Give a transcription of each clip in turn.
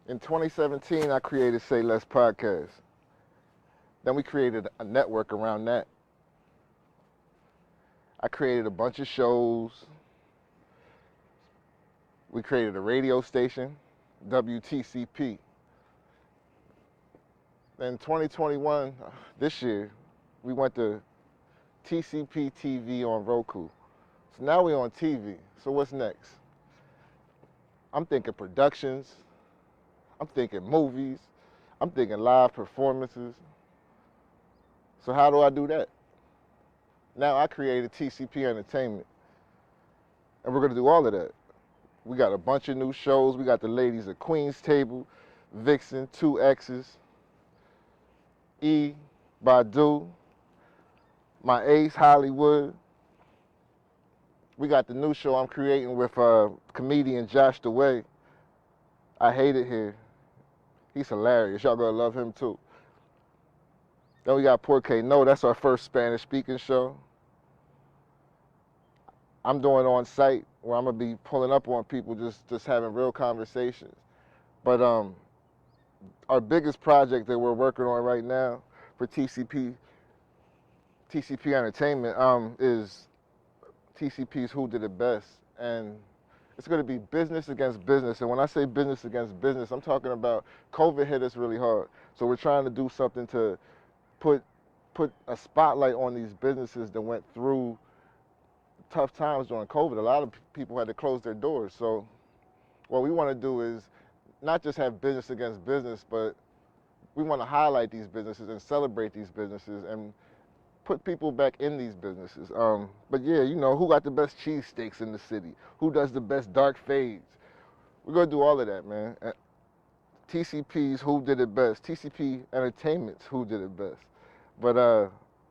In 2017, I created SayLess podcast. Then we created a network around that. I created a bunch of shows. We created a radio station, WTCP. Then 2021, this year, we went to TCP TV on Roku. So now we're on TV. So what's next? I'm thinking productions. I'm thinking movies. I'm thinking live performances. So how do I do that? Now I created TCP Entertainment. And we're going to do all of that. We got a bunch of new shows. We got the ladies at Queen's Table, Vixen, Two X's, E, Badu, my ace, Hollywood. We got the new show I'm creating with comedian Josh DeWay. I Hate It Here. He's hilarious. Y'all gonna love him too. Then we got Porque No. That's our first Spanish speaking show. I'm doing on site where I'm gonna be pulling up on people, just having real conversations. But our biggest project that we're working on right now for TCP Entertainment is TCP's Who Did It Best, and it's going to be business against business. And when I say business against business, I'm talking about COVID hit us really hard. So we're trying to do something to put a spotlight on these businesses that went through tough times during COVID. A lot of people had to close their doors. So what we want to do is not just have business against business, but we want to highlight these businesses and celebrate these businesses and put people back in these businesses. But yeah, you know, who got the best cheesesteaks in the city? Who does the best dark fades? We're gonna do all of that, man. TCP's Who Did It Best. TCP Entertainment's Who Did It Best. But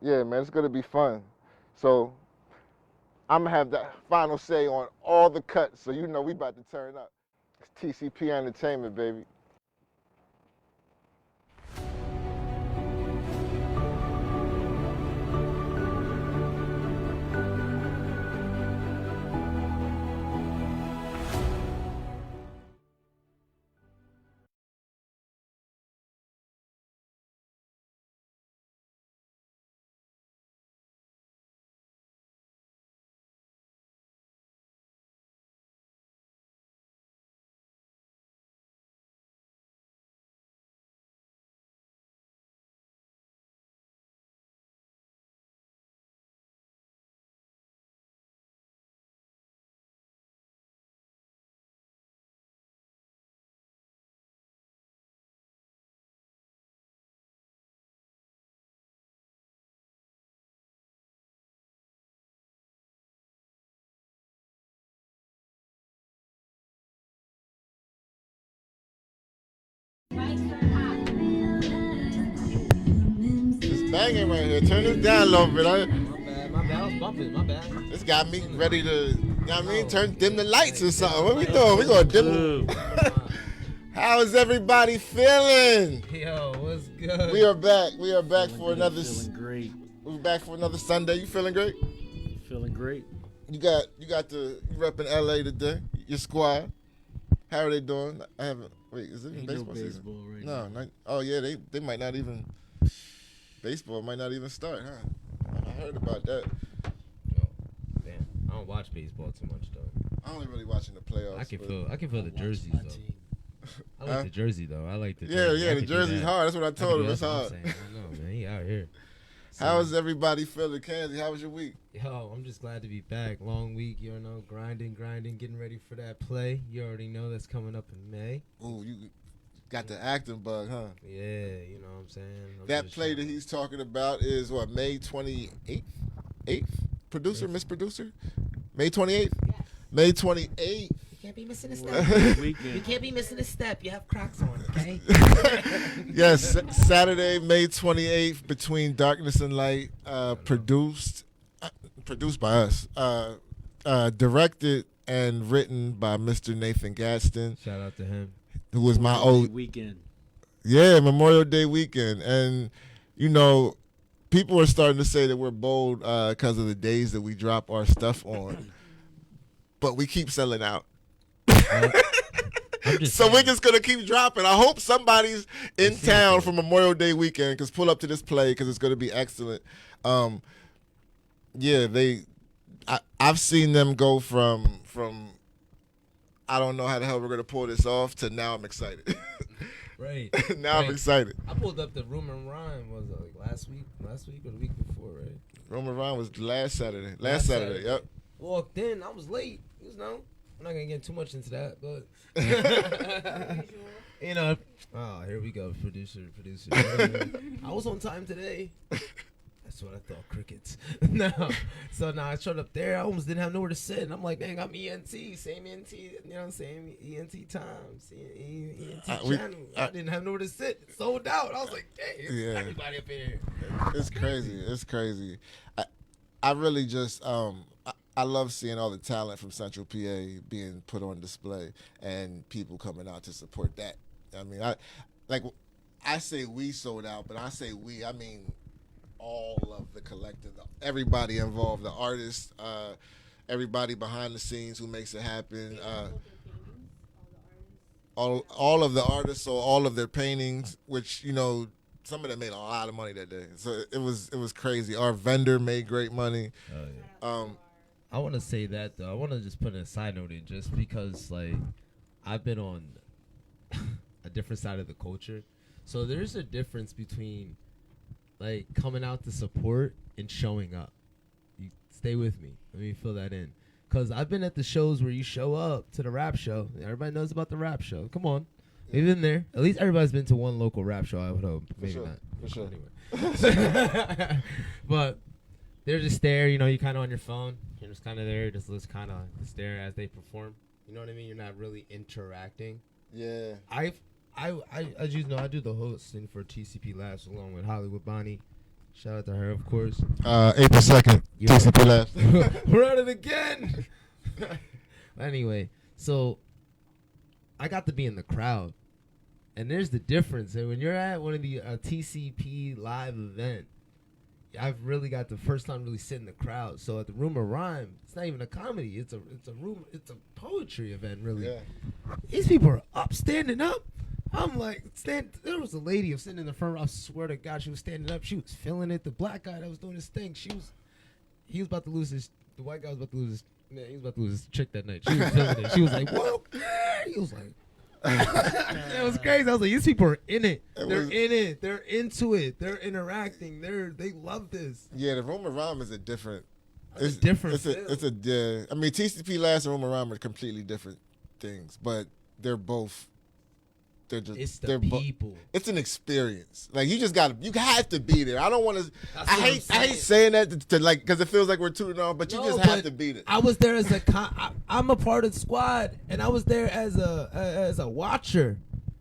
yeah, man, it's gonna be fun. So I'm gonna have the final say on all the cuts, so you know we about to turn up. It's TCP Entertainment, baby. It's banging right here. Turn this down a little bit. My bad. I was bumping. My bad. This got me ready to, you know what I mean? Dim the lights or something. What we doing? We gonna dim them. How is everybody feeling? Yo, what's good? We are back. We are back for another. Feeling great. We're back for another Sunday. You feeling great? Feeling great. You got you repping LA today. Your squad. How are they doing? I haven't. Wait, is it even baseball season? Right No. now. Oh yeah, they might not even. Baseball might not even start, huh? I heard about that. Oh, damn. I don't watch baseball too much though. I'm only really watching the playoffs. I can feel the jerseys though. I like Huh? the jersey though. I like the Yeah, jersey. the jersey's hard. That's what I told him. It's hard. I know, man. He out here. So, How is everybody feeling, Candy? How was your week? Yo, I'm just glad to be back. Long week, you know, grinding, getting ready for that play. You already know that's coming up in May. Ooh, you got the acting bug, huh? Yeah, you know what I'm saying? That play that he's talking about is what, May 28th? 8th? Producer, Miss Producer? May 28th? Yes. May 28th. You can't be missing a step. You Weekend. can't be missing a step. You have Crocs on, okay? Yes, Saturday, May 28th, Between Darkness and Light, produced by us, directed and written by Mr. Nathan Gadsden, Shout out to him. who was my old, Weekend. yeah, Memorial Day weekend. And, you know, people are starting to say that we're bold because of the days that we drop our stuff on, but we keep selling out. So we're just gonna keep dropping. I hope somebody's in town for Memorial Day weekend, cause pull up to this play, cause it's gonna be excellent. Yeah, I've seen them go from I don't know how the hell we're gonna pull this off to now I'm excited. Right. Now I'm excited. I pulled up the Room and Rhyme, was it like last week or the week before, right? Room and Rhyme was last Saturday. Last Saturday, yep. Walked in, I was late. I'm not gonna get too much into that, but you know, oh, here we go, producer. I was on time today. That's what I thought, crickets. No. So now I showed up there. I almost didn't have nowhere to sit. And I'm like, dang, I'm ENT. Same ENT. You know what I'm saying? ENT times. ENT channel. I didn't have nowhere to sit. It sold out. I was like, dang, everybody up in here. It's crazy. It's crazy. I really just, I love seeing all the talent from Central PA being put on display and people coming out to support that. I mean, I say we sold out, but I say we, I mean, all of the collective, everybody involved, the artists, everybody behind the scenes who makes it happen, all of the artists, so all of their paintings, which, you know, some of them made a lot of money that day. So it was crazy. Our vendor made great money. Oh, yeah. I want to say that though. I want to just put a side note in, just because like I've been on a different side of the culture, so there's a difference between like coming out to support and showing up. You stay with me. Let me fill that in. Because I've been at the shows where you show up to the rap show. Everybody knows about the rap show. Come on. We've been there. At least everybody's been to one local rap show, I would hope. Maybe not. For sure. Anyway. But they're just there. You know, you're kind of on your phone. You're just kind of there. Just kind of stare as they perform. You know what I mean? You're not really interacting. Yeah. As you know, I do the hosting for TCP Labs along with Hollywood Bonnie. Shout out to her, of course. April 2nd, TCP Labs. We're at it again. Anyway, so I got to be in the crowd. And there's the difference. And when you're at one of the TCP live event, I've really got the first time really sit in the crowd. So at the Room of Rhyme, it's not even a comedy. It's a poetry event, really. Yeah. These people are up, standing up. I'm like, there was a lady sitting in the front row. I swear to God, she was standing up. She was feeling it. The black guy that was doing his thing, he was about to lose the white guy was about to lose his, man, he was about to lose his chick that night. She was feeling it. She was like, whoa. He was like, it was crazy. I was like, these people are in it. They're in it. They're into it. They're interacting. They love this. Yeah, the Room of Rhyme is a different. It's different. I mean, TCP Labs and Room of Rhyme are completely different things, but they're both. It's the people. It's an experience. Like you have to be there. I don't want to. I hate saying that to like because it feels like we're tooting on, but you just have to be there. I was there as I'm a part of the squad, and I was there as a watcher,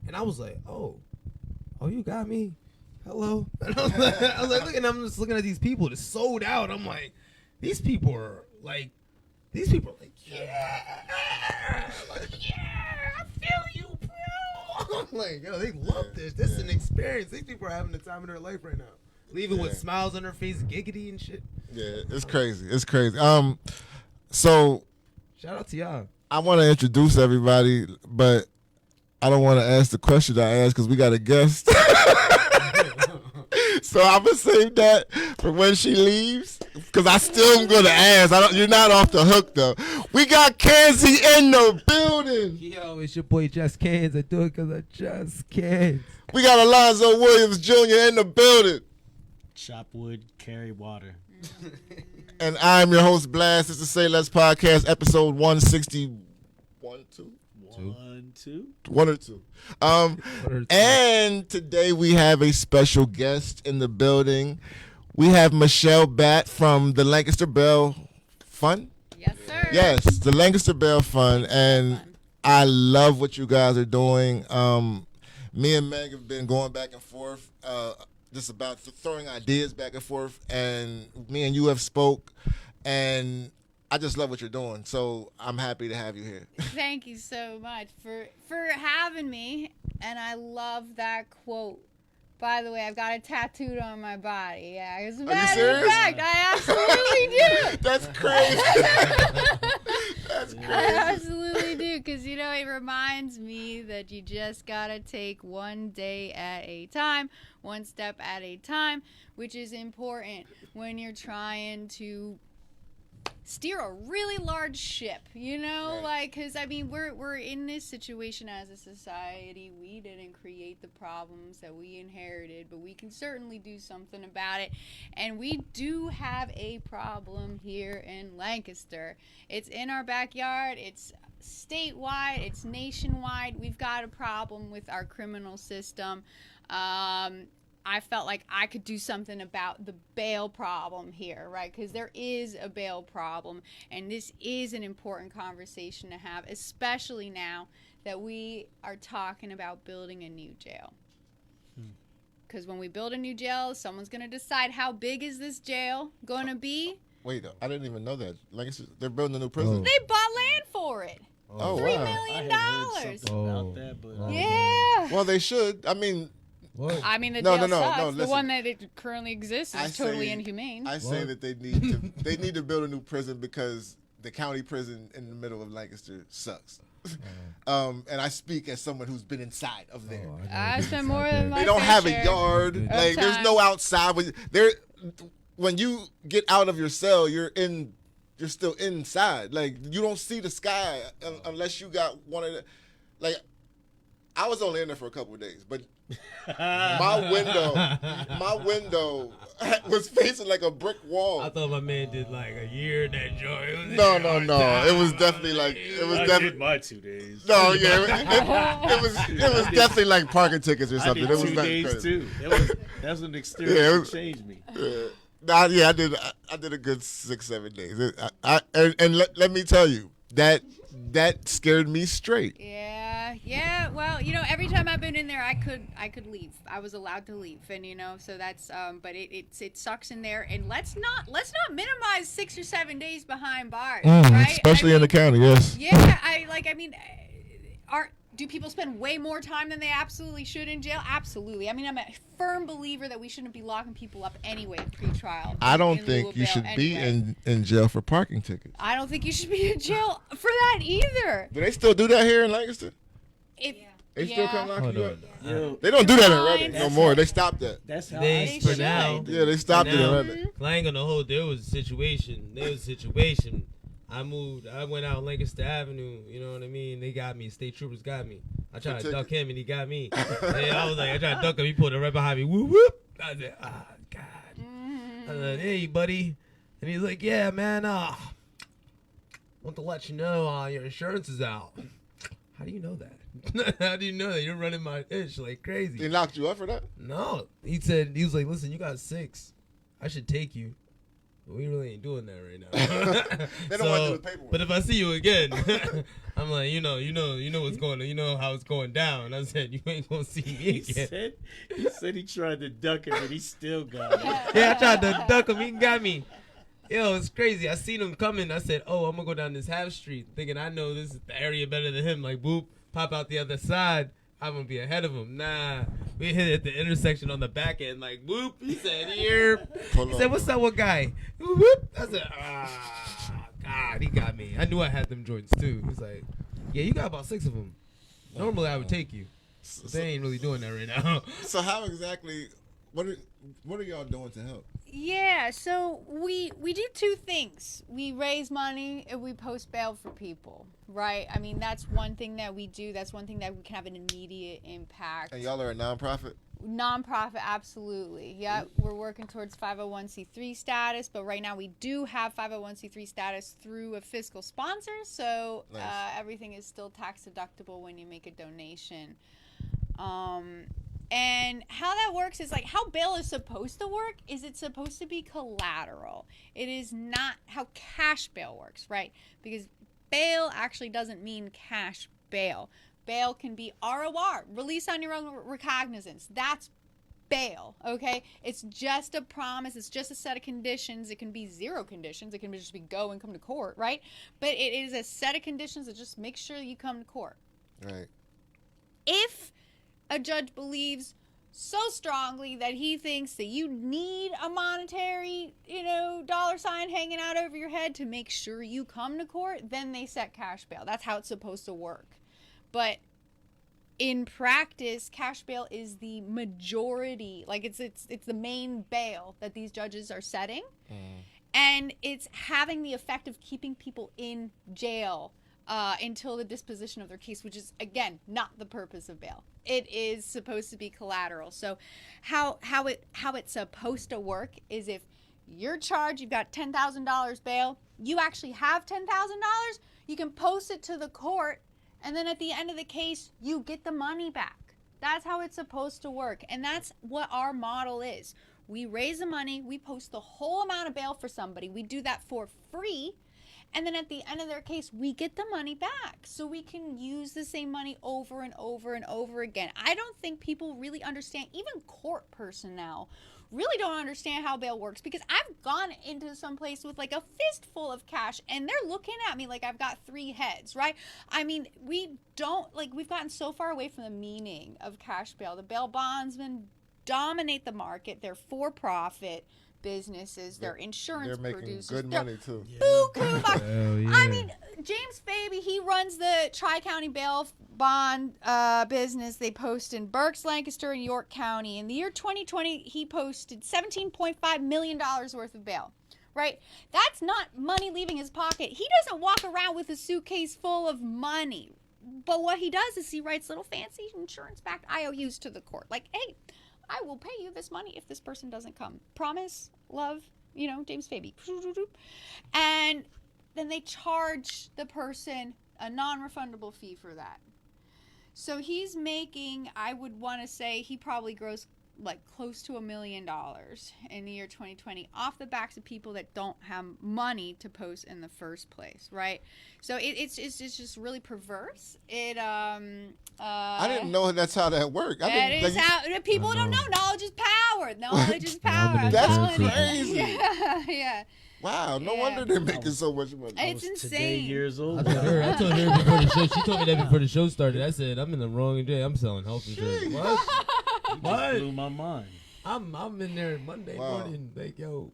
and I was like, oh, you got me. Hello. And I was like, look, and I'm just looking at these people that sold out. I'm like, these people are like, yeah, I feel you. I'm like, yo, they love this. This is an experience. These people are having the time of their life right now. Leaving with smiles on their face, giggity and shit. Yeah, it's crazy. It's crazy. So shout out to y'all. I want to introduce everybody, but I don't want to ask the question I asked because we got a guest. So I'm gonna save that for when she leaves, because I still am gonna ask. You're not off the hook though. We got Kanzi in the building. Yo, it's your boy Just Cans. I do it because I just can't. We got Alonzo Williams Jr. in the building. Chop wood, carry water. And I'm your host, Blast. This is the SayLess podcast, episode 161, 2? One or two. And today we have a special guest in the building. We have Michelle Batt from the Lancaster Bail Fund. Yes, sir. Yes, the Lancaster Bail Fund. And I love what you guys are doing. Me and Meg have been going back and forth, just about throwing ideas back and forth. And me and you have spoke. And I just love what you're doing, so I'm happy to have you here. Thank you so much for having me, and I love that quote. By the way, I've got it tattooed on my body. Yeah, as a matter of fact, I absolutely do. That's crazy. That's crazy. I absolutely do, because, you know, it reminds me that you just got to take one day at a time, one step at a time, which is important when you're trying to steer a really large ship, you know, Right. like, because I mean we're in this situation as a society. We didn't create the problems that we inherited, but we can certainly do something about it. And we do have a problem here in Lancaster. It's in our backyard. It's statewide. It's nationwide. We've got a problem with our criminal system. I felt like I could do something about the bail problem here, right? Because there is a bail problem, and this is an important conversation to have, especially now that we are talking about building a new jail. Because when we build a new jail, someone's going to decide how big is this jail going to be. Wait, I didn't even know that. They're building a new prison. They bought land for it. Oh, $3 wow. million. I had heard something about that, but Yeah. Well, they should. I mean, What? I mean, the No, jail no, no, sucks. no, The listen. one that it currently exists I is totally say- inhumane. I say What? that they need to build a new prison because the county prison in the middle of Lancaster sucks. And I speak as someone who's been inside of there. I spent more than my They don't fair have a share. yard. Of Like there's time. no outside. When you get out of your cell, you're still inside. Like you don't see the sky unless you got one of the. Like I was only in there for a couple of days, but my window was facing like a brick wall. I thought my man did like a year in that joint. No. It was definitely like I did my 2 days. No, yeah, it was definitely like parking tickets or I something. did It was 2 not days crazy. too. That was an experience Yeah, it that was- changed me. I did a good 6-7 days. And let me tell you that scared me straight. Yeah. Well, you know, every time I've been in there, I could leave. I was allowed to leave, and you know, so that's but it sucks in there. And let's not minimize 6 or 7 days behind bars, right? Especially in the county, yes. Yeah, do people spend way more time than they absolutely should in jail? Absolutely. I mean, I'm a firm believer that we shouldn't be locking people up anyway pre-trial. I don't in lieu think of you bail should be anyway. in jail for parking tickets. I don't think you should be in jail for that either. Do they still do that here in Lancaster? If They still Yeah. come lock Hold you on. up? Yo, They don't do that in Fines. Reading no more. They stopped that. that's how They- I for should. now. Yeah, they stopped it in Now- Reading. I ain't gonna hold. There was a situation. I moved. I went out Lancaster Avenue. You know what I mean? They got me. State troopers got me. I tried to For duck him, and he got me. And I was like, I tried to duck him. He pulled it right behind me. Whoop whoop. I said, God. I said, hey, buddy. And he's like, yeah, man. Want to let you know your insurance is out. How do you know that? How do you know that? You're running my ish like crazy. They knocked you up for that? No, he was like, listen, you got 6. I should take you. But we really ain't doing that right now. They don't want to do the paperwork. But if I see you again, I'm like, you know what's going on. You know how it's going down. I said, you ain't gonna see me He again. said he tried to duck it, but he still got it. Yeah, I tried to duck him. He got me. Yo, it's crazy. I seen him coming. I said, oh, I'm gonna go down this half street, thinking I know this is the area better than him. Like, boop, pop out the other side. I'm gonna be ahead of him. Nah, we hit it at the intersection on the back end. Like, boop. He said, here. He said, what's up, what guy? Whoop, whoop. I said, God, he got me. I knew I had them joints too. He's like, yeah, you got about 6 of them. Normally I would take you. But they ain't really doing that right now. So how exactly? What are y'all doing to help? Yeah, so we do 2 things. We raise money and we post bail for people, right? I mean, that's one thing that we do. That's one thing that we can have an immediate impact. And y'all are a nonprofit? Nonprofit, absolutely. Yeah, we're working towards 501c3 status, but right now we do have 501c3 status through a fiscal sponsor, so Nice. everything is still tax deductible when you make a donation. And how that works is like how bail is supposed to work is it's supposed to be collateral. It is not how cash bail works, right? Because bail actually doesn't mean cash bail. Bail can be ROR, release on your own recognizance. That's bail, okay? It's just a promise. It's just a set of conditions. It can be 0 conditions. It can just be go and come to court, right? But it is a set of conditions that just make sure you come to court. Right. If a judge believes so strongly that he thinks that you need a monetary, dollar sign hanging out over your head to make sure you come to court, then they set cash bail. That's how it's supposed to work. But in practice, cash bail is the majority, like it's the main bail that these judges are setting. And it's having the effect of keeping people in jail until the disposition of their case, which is, again, not the purpose of bail. It is supposed to be collateral. So how it's supposed to work is if you're charged, you've got $10,000 bail, you actually have $10,000, you can post it to the court, and then at the end of the case, you get the money back. That's how it's supposed to work. And that's what our model is. We raise the money, we post the whole amount of bail for somebody, we do that for free, and then at the end of their case, we get the money back. So we can use the same money over and over and over again. I don't think people really understand, even court personnel really don't understand how bail works, because I've gone into some place with like a fistful of cash and they're looking at me like I've got three heads, right? I mean, we've gotten so far away from the meaning of cash bail. The bail bondsmen dominate the market. They're for-profit businesses. They're insurance They're making producers. good money too. Buku bucks. Hell yeah. I mean, James Faby, he runs the Tri-County Bail Bond business. They post in Berks, Lancaster, and York County. In the year 2020, he posted $17.5 million worth of bail. Right? That's not money leaving his pocket. He doesn't walk around with a suitcase full of money. But what he does is he writes little fancy insurance-backed IOUs to the court. Like, hey, I will pay you this money if this person doesn't come. Promise, love, James Faby. And then they charge the person a non-refundable fee for that. So he's making, I would want to say, he probably grows like close to $1 million in the year 2020 off the backs of people that don't have money to post in the first place, right? So it's just really perverse. I didn't know that's how that worked. People don't know. Knowledge is power. Knowledge is power. I'm That's telling you. crazy. Yeah. Wow, no Yeah. wonder they're making so much money. It's Today insane. years old. I told her before the show. She told me that before the show started. I said, I'm in the wrong day. I'm selling health insurance. What? What? Blew my mind. I'm in there Monday Wow. morning. Like, yo.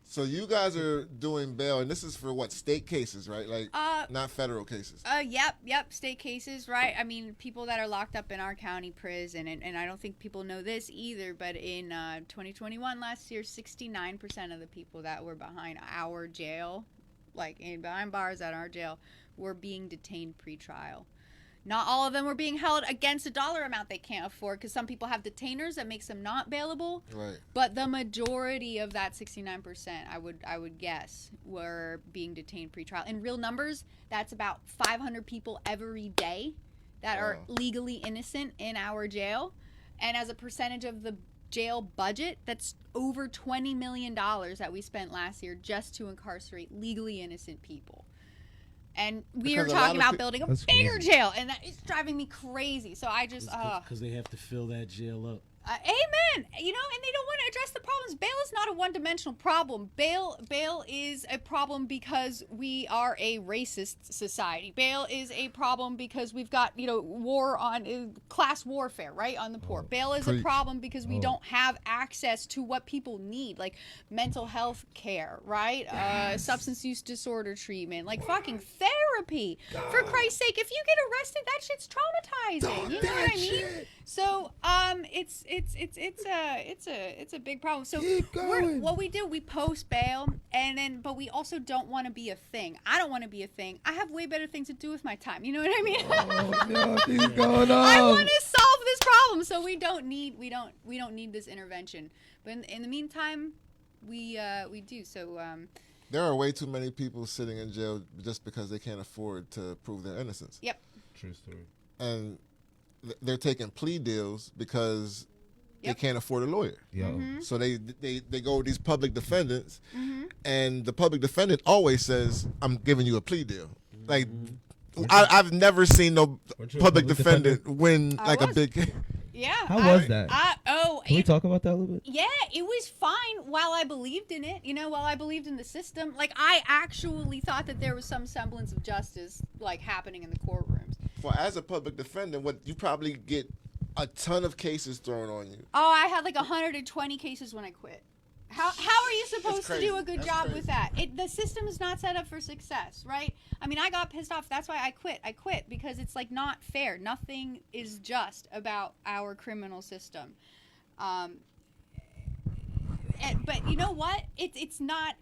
So you guys are doing bail, and this is for what, state cases, right? Like not federal cases. Yep, state cases, right? I mean, people that are locked up in our county prison, and I don't think people know this either, but in 2021, last year, 69% of the people that were behind our jail, behind bars at our jail, were being detained pre-trial. Not all of them were being held against a dollar amount they can't afford, because some people have detainers that makes them not bailable. Right. But the majority of that 69%, I would guess, were being detained pre-trial. In real numbers, that's about 500 people every day that are legally innocent in our jail. And as a percentage of the jail budget, that's over $20 million that we spent last year just to incarcerate legally innocent people. And we are talking about building a bigger jail, and that is driving me crazy. So I just because they have to fill that jail up. Amen. And they don't want to address the problems. Bail is not a one-dimensional problem. Bail is a problem because we are a racist society. Bail is a problem because we've got war on class warfare, right, on the poor. Bail is a problem because we don't have access to what people need, like mental health care, right? Substance use disorder treatment, like fucking therapy. For Christ's sake, if you get arrested, that shit's traumatizing. You know what I mean? So it's a big problem. So what we do, we post bail, but we also don't want to be a thing. I don't want to be a thing. I have way better things to do with my time. You know what I mean? Oh, no, things going on. I want to solve this problem, so we don't need this intervention. But in the meantime, we do. So There are way too many people sitting in jail just because they can't afford to prove their innocence. Yep. True story. And they're taking plea deals because they can't afford a lawyer. Yo. So they go with these public defendants, and the public defendant always says, "I'm giving you a plea deal." Like I've never seen no public defendant win like a big. Yeah. How was that? Can we talk about that a little bit? Yeah, it was fine while I believed in it, while I believed in the system. Like, I actually thought that there was some semblance of justice, happening in the courtrooms. Well, as a public defendant, what you probably get a ton of cases thrown on you. Oh, I had like 120 cases when I quit. How are you supposed to do a good job with that? The system is not set up for success, right? I mean, I got pissed off. That's why I quit. I quit because it's like not fair. Nothing is just about our criminal system. But you know what? It's not.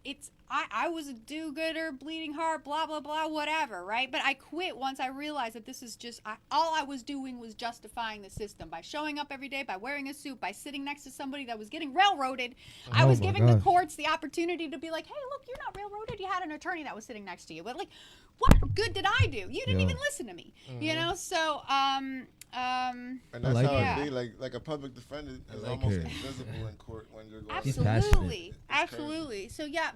I was a do-gooder, bleeding heart, blah blah blah, whatever, right? But I quit once I realized that this is just all I was doing was justifying the system by showing up every day, by wearing a suit, by sitting next to somebody that was getting railroaded. I was giving the courts the opportunity to be like, hey, look, you're not railroaded. You had an attorney that was sitting next to you. But like, what good did I do? You didn't even listen to me. You know, so and that's like how it. it be. Like a public defendant is like almost her. invisible in court when you're going. absolutely, passionate. absolutely. So yeah,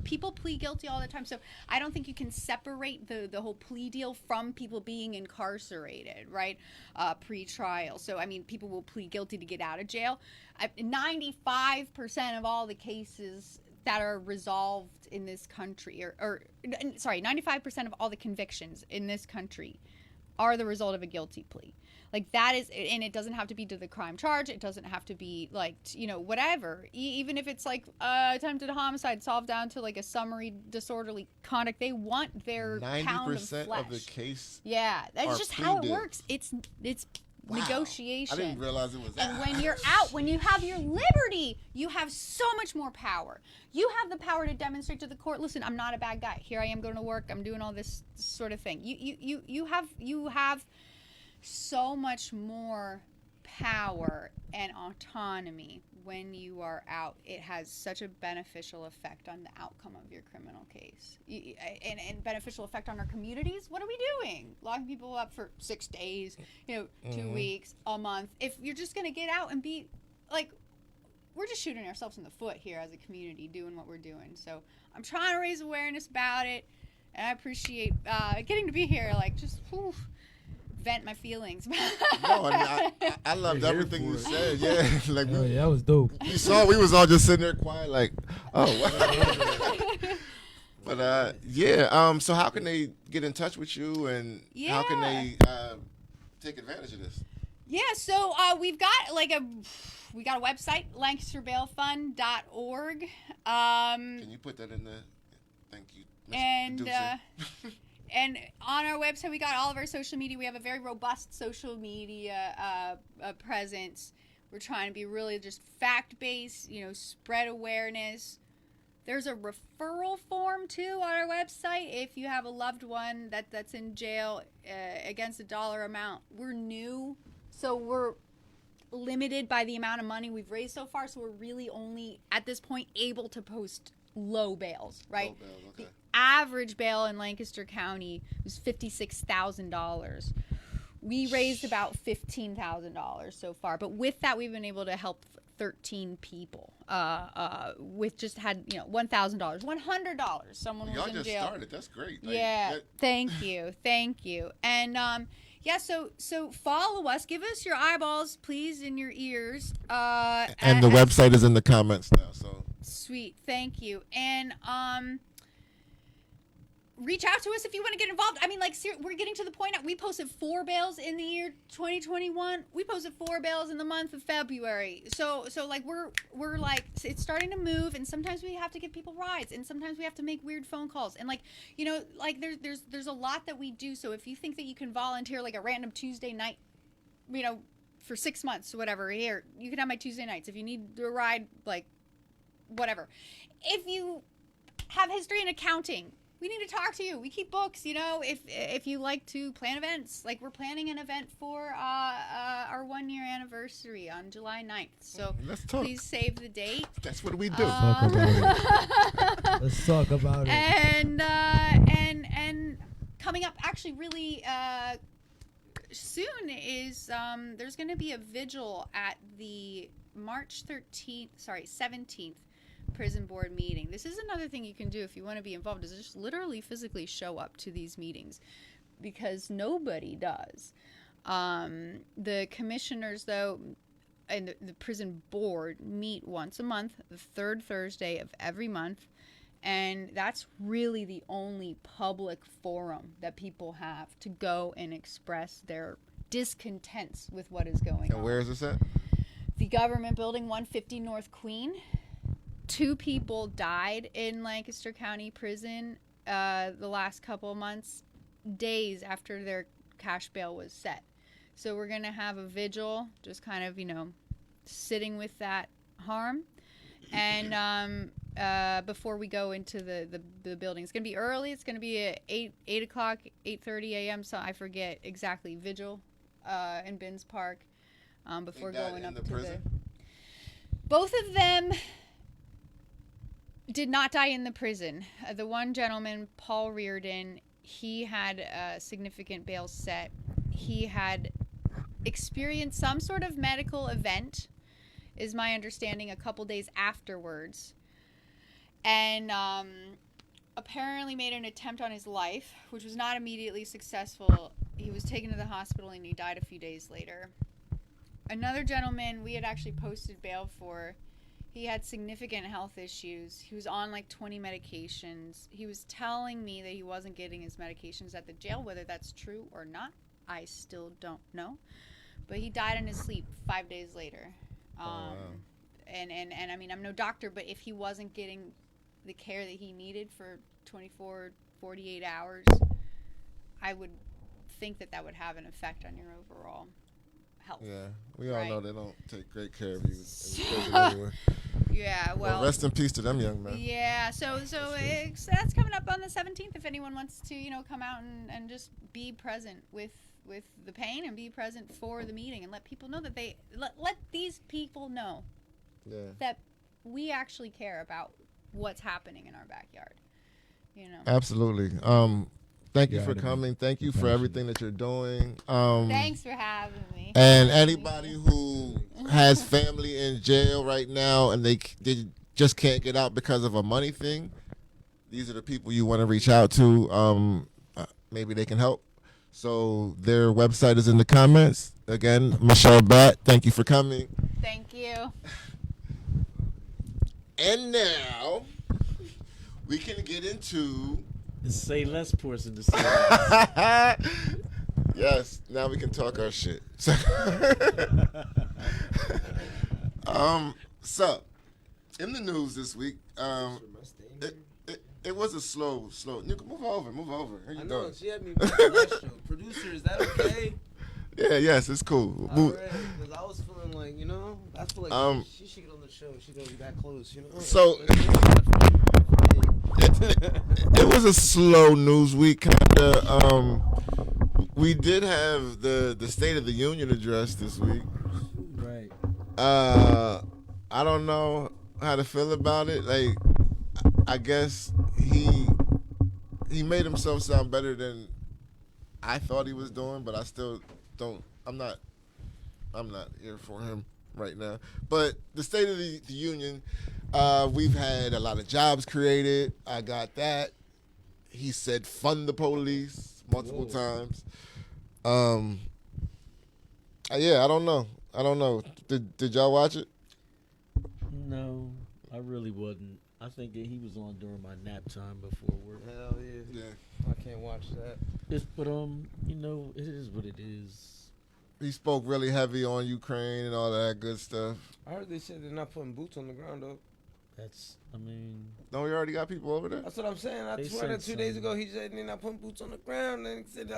people plead guilty all the time. So I don't think you can separate the whole plea deal from people being incarcerated, right? Pre-trial. So I mean, people will plead guilty to get out of jail. 95% of all the cases that are resolved in this country, or 95% of all the convictions in this country are the result of a guilty plea. Like that is, and it doesn't have to be to the crime charge. It doesn't have to be like, whatever. Even if it's like attempted homicide solved down to like a summary disorderly conduct, they want their pound of flesh. 90% of the case. Yeah, that's just how it works. It's Wow. negotiation. I didn't realize it was that. And when you're out, when you have your liberty, you have so much more power. You have the power to demonstrate to the court, listen, I'm not a bad guy. Here I am going to work. I'm doing all this sort of thing. You have so much more power and autonomy when you are out. It has such a beneficial effect on the outcome of your criminal case, and beneficial effect on our communities. What are we doing? Locking people up for 6 days, 2 weeks, a month. If you're just going to get out and be like, we're just shooting ourselves in the foot here as a community doing what we're doing. So I'm trying to raise awareness about it, and I appreciate getting to be here. Like, just vent my feelings. No, I loved everything you said. Yeah, like that was dope. you saw, we was all just sitting there quiet, like, oh, wow. But yeah. So how can they get in touch with you, and how can they take advantage of this? Yeah, so we got a website, LancasterBailFund.org. Can you put that in there? Thank you, Mr. Producer. And on our website, we got all of our social media. We have a very robust social media presence. We're trying to be really just fact-based, spread awareness. There's a referral form, too, on our website. If you have a loved one that's in jail against a dollar amount. We're new, so we're limited by the amount of money we've raised so far. So we're really only, at this point, able to post low bails, right? Low bail, okay. The average bail in Lancaster County was $56,000. We raised about $15,000 so far, but with that, we've been able to help 13 people. With just had $1,000, $100. Someone was in jail. Y'all just started. That's great. Yeah, thank you. And so follow us. Give us your eyeballs, please, and your ears. And the website is in the comments now. So sweet, thank you. And reach out to us if you want to get involved. I mean, we're getting to the point that we posted 4 bails in the year 2021. We posted 4 bails in the month of February. So like we're like, it's starting to move, and sometimes we have to give people rides, and sometimes we have to make weird phone calls, and there's a lot that we do. So if you think that you can volunteer like a random Tuesday night, for 6 months or whatever, here you can have my Tuesday nights. If you need a ride, like whatever. If you have history in accounting, we need to talk to you. We keep books, if you like to plan events. Like, we're planning an event for our 1-year anniversary on July 9th. So let's talk. Please save the date. That's what we do. Let's talk about it. And coming up actually really soon is there's going to be a vigil at the March 17th prison board meeting. This is another thing you can do if you want to be involved, is just literally physically show up to these meetings, because nobody does. The commissioners, though, and the prison board meet once a month, the 3rd Thursday of every month, and that's really the only public forum that people have to go and express their discontents with what is going on. And where is this at? The government building, 150 North Queen. 2 people died in Lancaster County Prison the last couple of months, days after their cash bail was set. So we're going to have a vigil, just kind of, sitting with that harm. And before we go into the building. It's going to be early. It's going to be at 8 o'clock, 8:30 a.m. So I forget exactly. Vigil in Binns Park before going up to prison. Both of them did not die in the prison. The one gentleman, Paul Reardon, he had a significant bail set. He had experienced some sort of medical event, is my understanding, a couple days afterwards. And apparently made an attempt on his life, which was not immediately successful. He was taken to the hospital and he died a few days later. Another gentleman we had actually posted bail for, he had significant health issues. He was on like 20 medications. He was telling me that he wasn't getting his medications at the jail. Whether that's true or not, I still don't know. But he died in his sleep 5 days later. Wow. And I mean, I'm no doctor, but if he wasn't getting the care that he needed for 24, 48 hours, I would think that would have an effect on your overall health. Yeah, we all Right. know they don't take great care of you in prison anyway. Yeah, well, Rest in peace to them young men. yeah, so that's coming up on the 17th. If anyone wants to, come out and just be present with the pain and be present for the meeting and let people know that they let these people know Yeah. that we actually care about what's happening in our backyard. Absolutely. Thank you for coming. Thank you for everything that you're doing. Thanks for having me. And anybody who has family in jail right now and they just can't get out because of a money thing, these are the people you want to reach out to. Maybe they can help. So their website is in the comments. Again, Michelle Batt, thank you for coming. Thank you. And now we can get into The SayLess portion to SayLess. yes, now we can talk our shit. So in the news this week, it was a slow. You can move over. How you I know, doing? she had me watching my show. Producer, is that okay? Yeah, yes, it's cool. All right, because I was feeling like, I feel like she should get on the show. She gonna be that close, So it was a slow news week, kinda. We did have the State of the Union address this week. Right. I don't know how to feel about it. Like, I guess he made himself sound better than I thought he was doing, but I still don't. I'm not here for him right now. But the State of the Union, we've had a lot of jobs created. I got that. He said fund the police multiple times. Yeah, I don't know. Did y'all watch it? No, I really wasn't. I think that he was on during my nap time before work. Hell yeah. Yeah. I can't watch that. But it is what it is. He spoke really heavy on Ukraine and all that good stuff. I heard they said they're not putting boots on the ground, though. Don't we already got people over there? That's what I'm saying. I They swear that said 2 days so. ago he said they're not putting boots on the ground. And he said,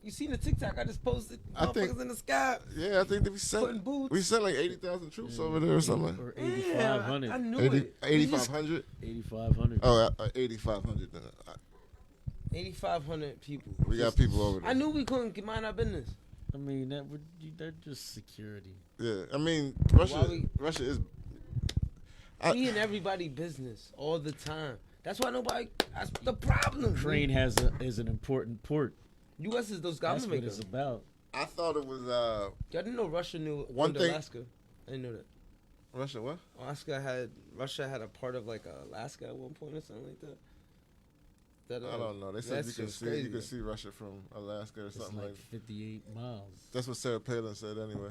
you seen the TikTok I just posted? I think- Motherfuckers in the sky Yeah, I think that putting boots. we sent like 80,000 troops over there or something. Or Yeah, 8,500. I knew 80, it. 8,500? 8,500. Oh, 8,500. 8,500 people. We got people over there. I knew we couldn't mind our business. I mean, they're just security. Yeah, I mean, Why Russia is. We in everybody's business all the time. That's why nobody. That's the problem. Ukraine is an important port. U.S. is those That's government what it's makers. about. I thought it was I didn't know Russia knew One owned thing- Alaska. I didn't know that. Russia. What? Russia had a part of like Alaska at one point or something like that. I don't know. They said that's you can just see crazy. see Russia from Alaska or It's something like like. 58 miles. That's what Sarah Palin said anyway.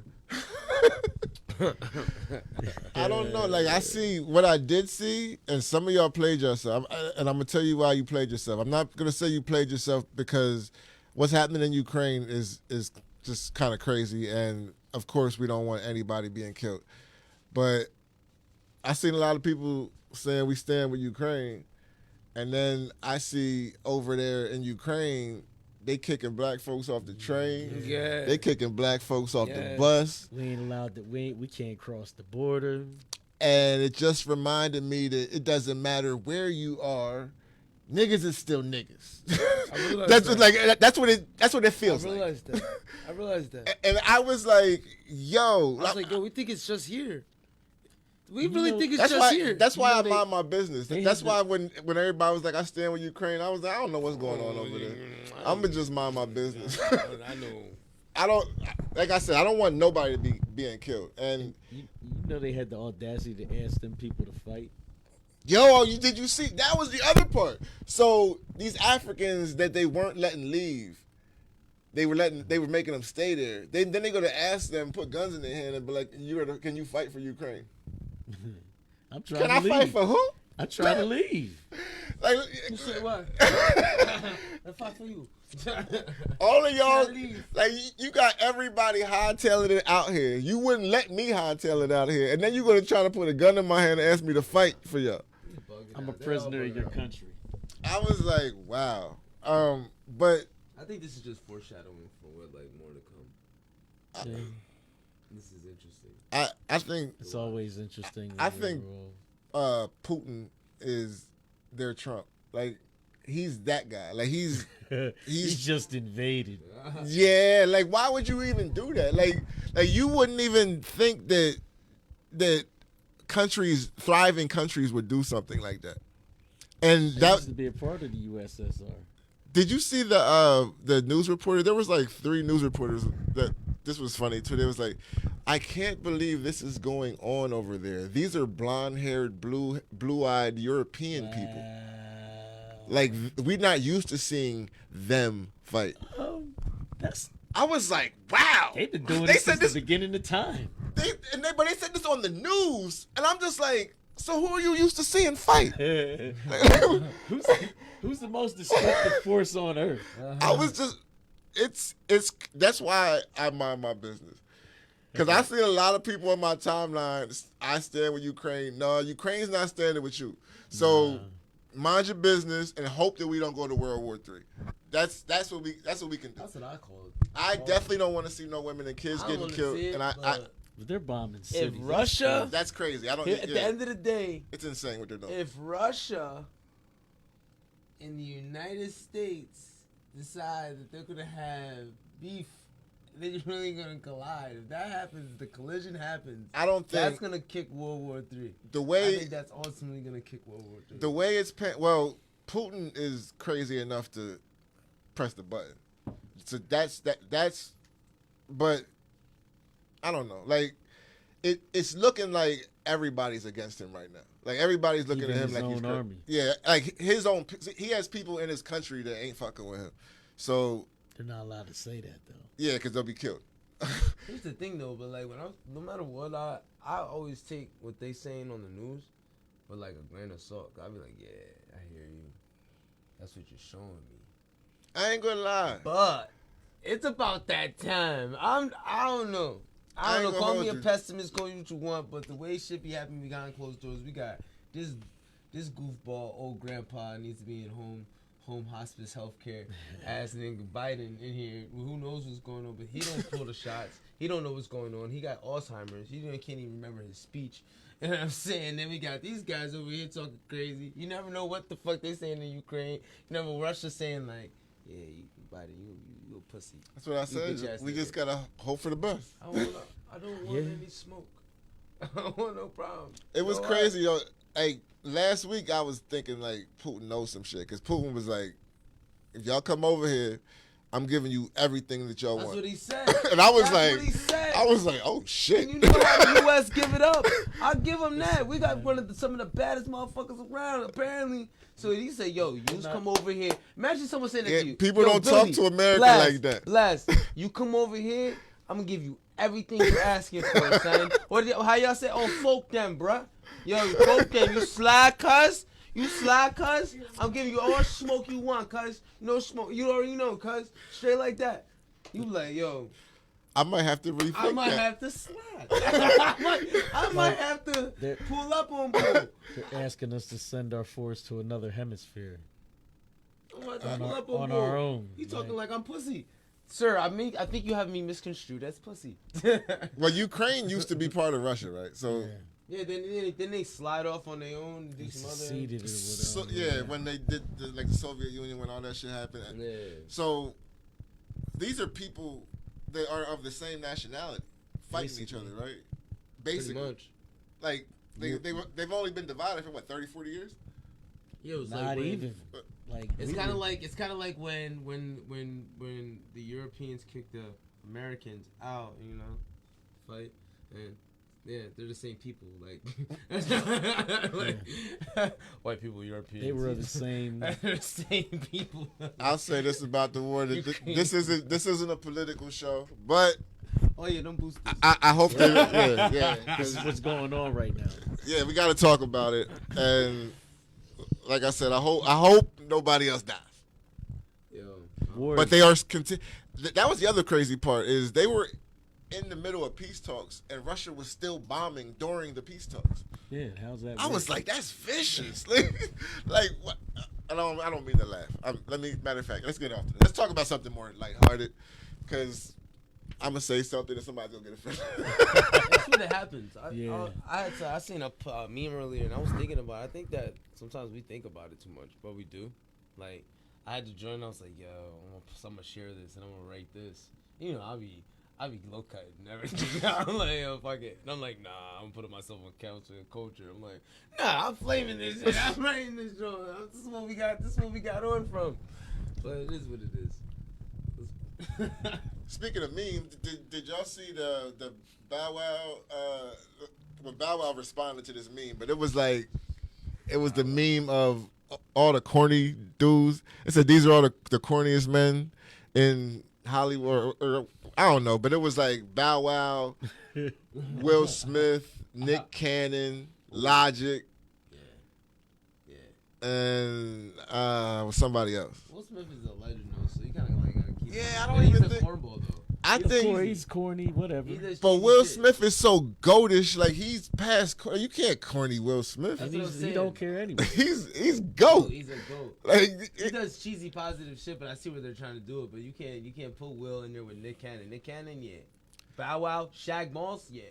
I don't know. Like I see what I did see, and some of y'all played yourself. And I'm gonna tell you why you played yourself. I'm not gonna say you played yourself because what's happening in Ukraine is just kind of crazy. And of course, we don't want anybody being killed. But I seen a lot of people saying we stand with Ukraine, and then I see over there in Ukraine, they kicking black folks off the train. Yeah. They kicking black folks off the bus. We ain't allowed to. We can't cross the border. And it just reminded me that it doesn't matter where you are, niggas is still niggas. That's what it feels like. I realized that. And I was like, yo. I was like, yo, we think it's just here. We really know, think it's That's just why. here. That's why I they- mind my business. they That's have why when everybody was like, "I stand with Ukraine," I was like, "I don't know what's going on over there. I'm gonna just mind my business." I know. I don't. Like I said, I don't want nobody to be being killed. And You know they had the audacity to ask them people to fight. yo, did you see? That was the other part. So these Africans that they weren't letting leave, they were making them stay there. Then they go to ask them, put guns in their hand, and be like, "Can you fight for Ukraine? I'm trying Can to I leave. fight for who?" I'm trying to leave. Like, You said what? I fought for you. all of y'all, Trying to leave. like you got everybody hightailing it out here. You wouldn't let me hightail it out here, and then you're gonna try to put a gun in my hand and ask me to fight for y'all. I'm a prisoner of your country. I was like, wow. But I think this is just foreshadowing for what like more to come. Yeah. This is interesting. I think It's always interesting. I when think you're all- Putin is their Trump. Like he's that guy. Like he's he's just invaded. yeah. Like why would you even do that? Like you wouldn't even think that thriving countries would do something like that. And They that used to be a part of the USSR. did you see the news reporter? There was like 3 news reporters that this was funny too. They was like, I can't believe this is going on over there. These are blonde-haired, blue-eyed European people. Like we're not used to seeing them fight. That's I was like, wow. they've been doing They this said since this. the beginning of time. But they said this on the news, and I'm just like, so who are you used to seeing fight? Who's the most destructive force on earth? I was just, it's that's why I mind my business. Because I see a lot of people on my timeline, I stand with Ukraine. No, Ukraine's not standing with you. So mind your business and hope that we don't go to World War III. That's what we can do. That's what I call it. I definitely don't want to see no women and kids I don't getting wanna killed. see it, And I But they're bombing If cities. Russia, that's crazy. I don't. at the end of the day, it's insane what they're doing. if Russia In the United States, decide that they're gonna have beef, they're really gonna collide. If that happens, the collision happens. I don't That's think gonna kick World War III. the I way think that's ultimately gonna kick World War III. the way it's well, Putin is crazy enough to press the button. So that's but I don't know. Like it's looking like everybody's against him right now. Like everybody's looking Even at him his like he's own crazy. army. Yeah, like his own. He has people in his country that ain't fucking with him. So They're not allowed to say that though. yeah, because they'll be killed. Here's the thing though, but like when no matter what, I always take what they saying on the news with like a grain of salt. I be like, yeah, I hear you. That's what you're showing me. I ain't gonna lie. But it's about that time. I don't know. I I don't ain't know. gonna Call hold me a you. pessimist, call you what you want, but the way shit be happening behind closed doors, we got this goofball old grandpa needs to be in home hospice healthcare ass nigga Biden in here. Who knows what's going on, but he don't pull the shots. He don't know what's going on. He got Alzheimer's. He can't even remember his speech. You know what I'm saying? Then we got these guys over here talking crazy. You never know what the fuck they saying in Ukraine. You never Russia saying like, yeah, Biden, you a pussy. That's what I You bitch said. ass We nigga. just gotta hope for the best. I don't want any smoke. I don't want no problem. It was Go crazy, yo. Like last week, I was thinking like Putin knows some shit because Putin was like, "If y'all come over here, I'm giving you everything that y'all That's want." what he said. And I was That's like, what he said. "Oh shit!" And you know how the U.S. give it up. I give them that. We got some of the baddest motherfuckers around, apparently. So he said, yo, you just come over here. Imagine someone saying that Yeah, to you. people Yo, don't Billy, talk to America Blast, like that. Blast, you come over here, I'm going to give you everything you're asking for, son. How y'all say, oh, folk them, bruh. Yo, folk them. You slide, cuz. You slide, cuz. I'm giving you all smoke you want, cuz. No smoke. You already know, cuz. Straight like that. You like, yo. I might have to rethink I might that. have to slide. I might have to pull up on Bull. They're asking us to send our force to another hemisphere I'm about to on pull our, up on on Bull. our own. You talking like I'm pussy. Sir, I think you have me misconstrued as pussy. Well, Ukraine used to be part of Russia, right? So, Yeah, then they slide off on their own. Do They some other. seceded or whatever. yeah, when they did like the Soviet Union, when all that shit happened. Yeah. So, these are people that are of the same nationality, fighting each other, right? Basically, Pretty much. like they've only been divided for what 30, 40 years. Yeah, it was Not like when- even. Like It's we kind of were- like when the Europeans kicked the Americans out, you know, fight, and yeah, they're the same people. Like, white people, Europeans. they were the same. They're the same people. I'll say this about the war: that Ukraine. this isn't a political show, but Oh yeah, don't boost this. I hope that yeah, This is what's going on right now. yeah, we got to talk about it. And like I said, I hope nobody else dies. Yo, War But is- they are that was the other crazy part is they were in the middle of peace talks and Russia was still bombing during the peace talks. yeah, how's that? I work? was like, that's vicious. Like what? I don't mean to laugh. Matter of fact, let's get off. Let's talk about something more lighthearted, because I'm gonna say something and somebody's gonna get offended. that's what it happens. Yeah. I seen a meme earlier, and I was thinking about it. I think that sometimes we think about it too much, but we do. Like, I had to join. I was like, yo, I'm gonna share this, and I'm gonna write this. You know, I'll be low cut and everything. I'm like, yo, fuck it. And I'm like, nah, I'm putting myself on council and culture. I'm like, nah, I'm flaming this shit. I'm writing this joint. This is what we got. This is what we got on from. But it is what it is. Speaking of memes, did y'all see the Bow Wow? When Bow Wow responded to this meme, but it was the meme of all the corny dudes. It said these are all the corniest men in Hollywood, or I don't know, but it was like Bow Wow, Will Smith, Nick Cannon, Logic, and somebody else. Will Smith is a legend, though, so you kind of like gotta keep. Yeah, him. I don't But even he's a think- cornball though. I think, he's corny, whatever. He does but cheesy Will shit. Smith is so goatish. Like he's past. You can't corny Will Smith. And That's what I'm he saying. don't care anyway. He's Oh, goat. he's a goat. Like He does cheesy positive shit, but I see where they're trying to do it. But you can't put Will in there with Nick Cannon. Nick Cannon, yeah. Bow Wow, Shag Moss, yeah.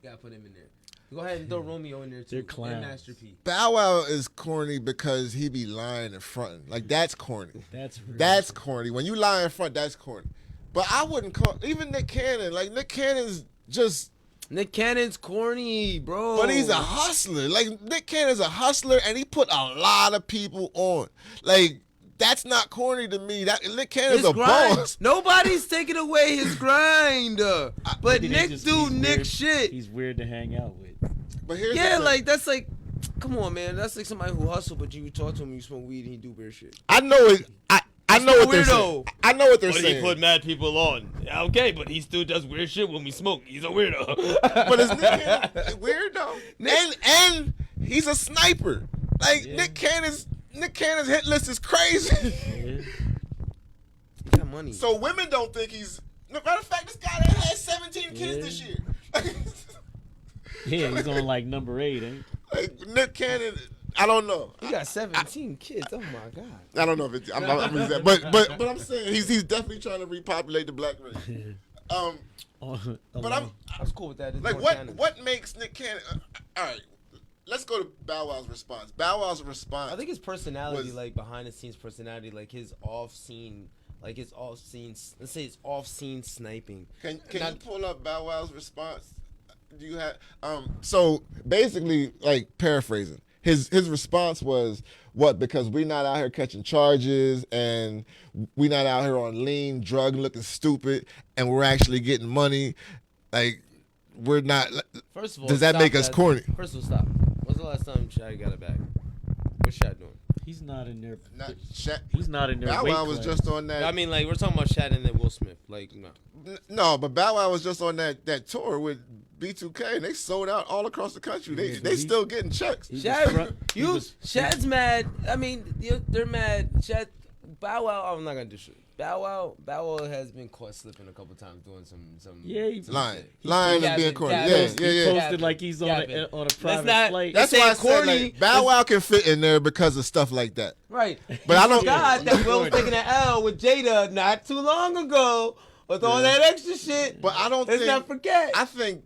You gotta put him in there. Go ahead and throw Romeo in there too. They're clowns. And Master P. Bow Wow is corny because he be lying in front. Like that's corny. That's real. That's corny. When you lie in front, that's corny. But I wouldn't call even Nick Cannon. Like Nick Cannon's just. Nick Cannon's corny, bro. But he's a hustler. Like Nick Cannon's a hustler, and he put a lot of people on. Like that's not corny to me. That Nick Cannon's his a grind. boss. Nobody's taking away his grind. But Maybe Nick he's Nick weird. shit. He's weird to hang out with. But here's the Yeah, thing. like that's like, come on, man. That's like somebody who hustle, but you talk to him, you smoke weed, and he do weird shit. I know it. I know what they're saying. weirdo. I know what they're But saying. he put mad people on. Yeah, okay, but he still does weird shit when we smoke. He's a weirdo. But is Nick Cannon weird though? And he's a sniper. Like Nick Cannon's hit list is crazy. Yeah. He got money. So women don't think he's. Matter of fact, this guy that had 17 kids Yeah. this year. Yeah, he's on like number 8, ain't Like Nick Cannon, I don't know. He got 17 kids. Oh my god. I don't know if it's. But I'm saying he's definitely trying to repopulate the black race. he? But I'm I was cool with that. It's like, more canon. what makes Nick Cannon? All right, let's go to Bow Wow's response. Bow Wow's response. I think his personality, was- like behind the scenes personality, like his off scene, let's say his off scene sniping. Can Not- you pull up Bow Wow's response? Do you have so basically, like paraphrasing, his response was what? Because we're not out here catching charges and we're not out here on lean drug looking stupid and we're actually getting money. Like we're not. First of all, Does that stop make us corny? First of all, stop. When's the last time Shaq got it back? What's Shaq doing? He's not in there. Not Sha- He's not in there. Bow Wow was just on that. I mean, like we're talking about Shaq and then Will Smith. Like no. No, but Bow Wow was just on that tour with B2K and they sold out all across the country. Yeah, They he- still getting checks. He was Shaq, front- he was- Shaq's mad. I mean, they're mad. Shaq, Bow Wow. I'm not gonna do shit. Bow Wow has been caught slipping a couple times doing some Yeah, some lying, shit. lying and being corny. Yeah. He posted Capping. like he's on Capping. a Let's private not- flight. That's They why I say said corny like, Bow Wow can fit in there because of stuff like that. Right. But I don't. God, that Will was taking an L with Jada not too long ago with all that extra shit. But I don't Let's think. not forget. I think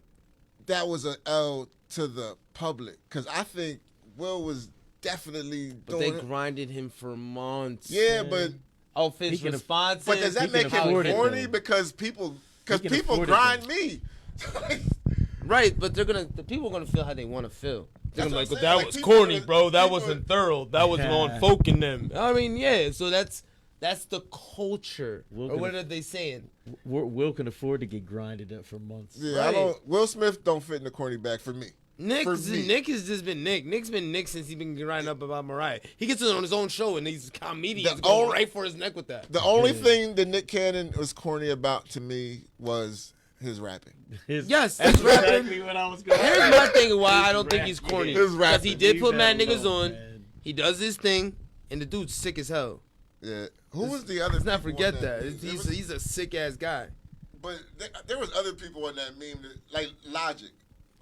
that was an L to the public because I think Will was definitely But they doing. grinded him for months. Yeah, but Outfits, He can- responses. but does that He make can afford him it, corny? though. Because people can afford it, grind though. me. Right, but the people are gonna feel how they want to feel. They're That's like, what well, I'm saying, that like, was people corny, are- bro. That people wasn't are- thorough. That was on folk in them. I mean, yeah. So that's the culture. Will Or can- what are they saying? Will can afford to get grinded up for months. Yeah, I Right. don't. Will Smith don't fit in the corny bag for me. Nick For me. has just been Nick. Nick's been Nick since he's been grinding up about Mariah. He gets it on his own show, and these comedians The go only- right for his neck with that. The only thing that Nick Cannon was corny about to me was his rapping. Yes, That's his rapping. exactly what I was going. Here's my thing why I don't think he's corny. His Because he rapping. did Leave put that mad niggas alone, on. man. He does his thing, and the dude's sick as hell. Yeah. Who was the other? Let's not people forget on that. There He's, was- he's a sick ass guy. But there was other people on that meme that, like Logic.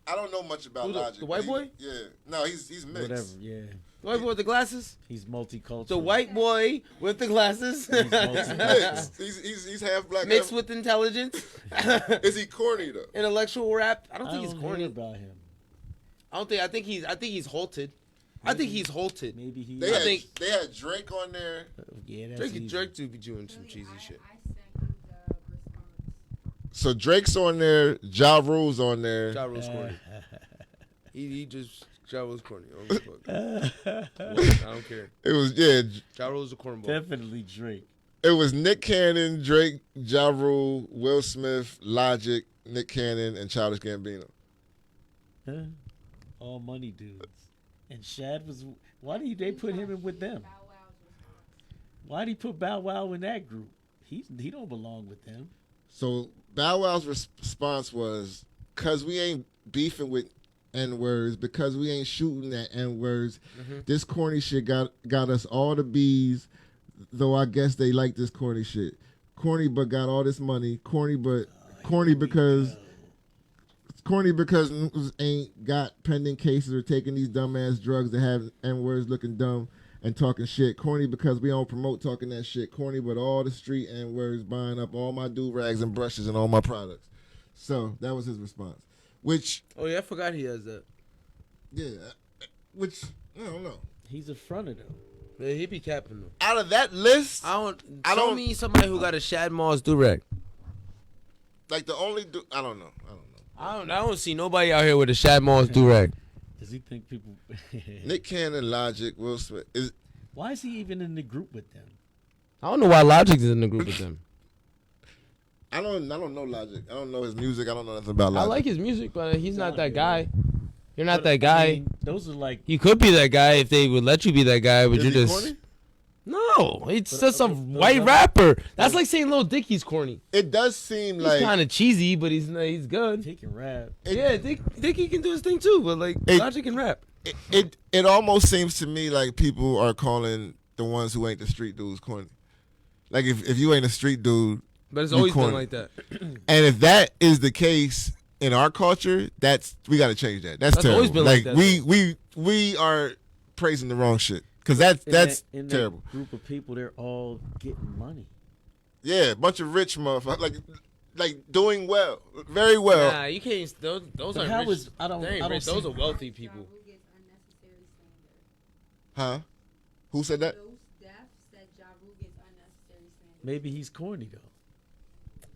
I don't know much about Who, the- Logic. the white but he- boy? Yeah. No, he's mixed. Whatever. Yeah, The white boy with the glasses? he's multicultural. The white boy with the glasses? He's He's multicultural. mixed. He's half black. Mixed half- with intelligence? Is he corny though? Intellectual rap? I don't I think he's don't corny. hear about him. I think he's halted. I think he's halted. Maybe he. They I had think- they had Drake on there. Yeah, that's Drake easy. do be doing some cheesy shit. I sent you the response. So Drake's on there. Ja Rule's on there. Ja Rule's corny. He just Ja Rule's corny. I don't give a fuck. I don't care. It was Ja Rule's a cornball. Definitely Drake. It was Nick Cannon, Drake, Ja Rule, Will Smith, Logic, Nick Cannon, and Childish Gambino. Huh? All money dudes. And Shad was. Why did they put him in with them? Bow Wow's response. Why did he put Bow Wow in that group? He don't belong with them. So Bow Wow's response was, "Cause we ain't beefing with N-words, because we ain't shooting at N-words. This corny shit got us all the bees, though I guess they like this corny shit. Corny but got all this money. Corny because niggas ain't got pending cases or taking these dumbass drugs that have N-words looking dumb and talking shit. Corny because we don't promote talking that shit. Corny but all the street N-words buying up all my do-rags and brushes and all my products." So that was his response. Which, Oh yeah, I forgot he has that. yeah, which, I don't know. He's a fronter though. Yeah, he be capping though. Out of that list, Show don't- me somebody who got a Shad Moss durag. like the only, I don't know. I don't see nobody out here with a Shad Moss durag. Does he think people? Nick Cannon, Logic, Will Smith. Why is he even in the group with them? I don't know why Logic is in the group with them. I don't know Logic. I don't know his music. I don't know nothing about I Logic. like his music, but he's not that on guy. here. You're not But, that guy. I mean, those are like. You could be that guy if they would let you be that guy, but Is you're he just corny? no. It's But, just some those white other- rapper. That's like saying Lil Dicky's corny. It does seem He's like kind of cheesy, but he's good. He can rap. Yeah, Dicky can do his thing too, but like It- Logic can rap. it almost seems to me like people are calling the ones who ain't the street dudes corny. Like if you ain't a street dude, But it's You always been corny. like that. and if that is the case in our culture, we got to change that. That's terrible. always been like that, we are praising the wrong shit because that's In that terrible. group of people, they're all getting money. Yeah, a bunch of rich motherfuckers like doing well, very well. Nah, you can't. Those But aren't how rich. is I don't They ain't I don't rich. Those see, are wealthy people. Ja Rule gets unnecessary slander. Huh? Who said that? Those deaf said Ja Rule gets unnecessary slander. maybe he's corny though.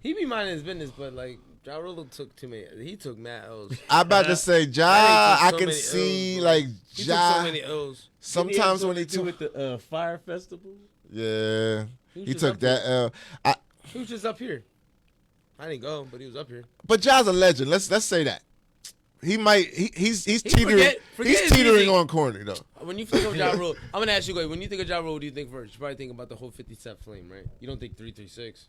He be minding his business, but like Ja Rule took too many. He took mad L's. I about to say Ja. That nigga I took so can many see L's, bro. like He Ja. took so many L's. Sometimes when he do took, with the fire festival. yeah, He he was took up that L. He was just up here. I didn't go, but he was up here. But Ja's a legend. Let's say that. He might. He's teetering. forget He's his teetering music. on corny though. When you think of Ja Rule, I'm gonna ask you, wait. When you think of Ja Rule, what do you think first? You probably think about the whole 50 Cent flame, right? You don't think 336.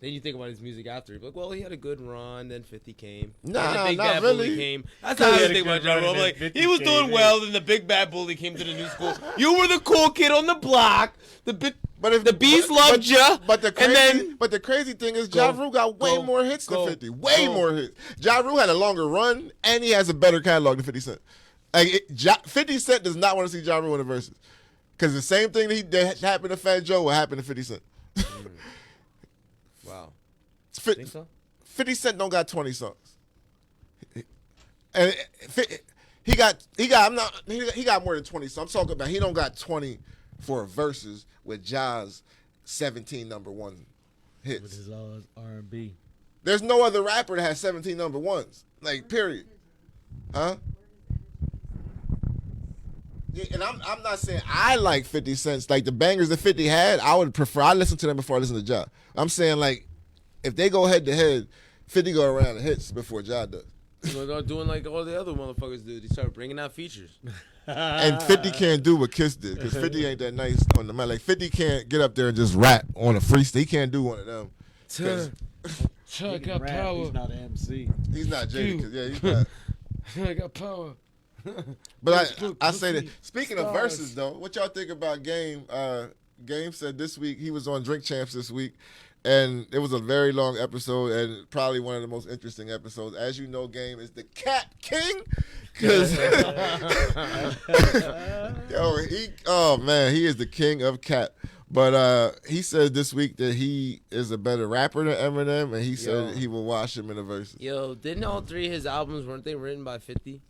Then you think about his music after. You're like, well, he had a good run. Then 50 came. Nah, then the Big not Bad really. Bully came. That's He how I had a think about good Ja run, Rule. I'm then like, 50 he was came, doing yeah. well. Then the Big Bad Bully came to the new school. You were the cool kid on the block. The big But if The Bees loved ya, but the crazy, and then- but the crazy thing is, Ja Rule got way more hits than 50. Way more hits. Ja Rule had a longer run, and he has a better catalog than 50 Cent. Like 50 Cent does not want to see Ja Rule in the verses, because the same thing that happened to Fat Joe will happen to 50 Cent. Wow. Think so? 50 Cent don't got 20 songs, and he got more than 20 songs. I'm talking about he don't got 20 for verses with Ja's 17 number one hits. With his R&B. There's no other rapper that has 17 number ones. Like, period. Huh? Yeah, and I'm not saying I like 50 Cent. Like, the bangers that 50 had, I listen to them before I listen to Ja. I'm saying, like, if they go head to head, 50 go around the hits before Ja does. They're doing like all the other motherfuckers do. They start bringing out features. And 50 can't do what Kiss did, because 50 ain't that nice on the mic. Like, 50 can't get up there and just rap on a freestyle. He can't do one of them. He got power. He's not an MC. He's not Jada, because, yeah, he's not. I got power. But I say that, speaking of verses, though, what y'all think about Game? Game said this week, he was on Drink Champs this week, and it was a very long episode and probably one of the most interesting episodes. As you know, Game is the Cat King. Cause he is the king of cat. But he said this week that he is a better rapper than Eminem, and he said he will watch him in the verses. Yo, didn't all three of his albums, weren't they written by 50?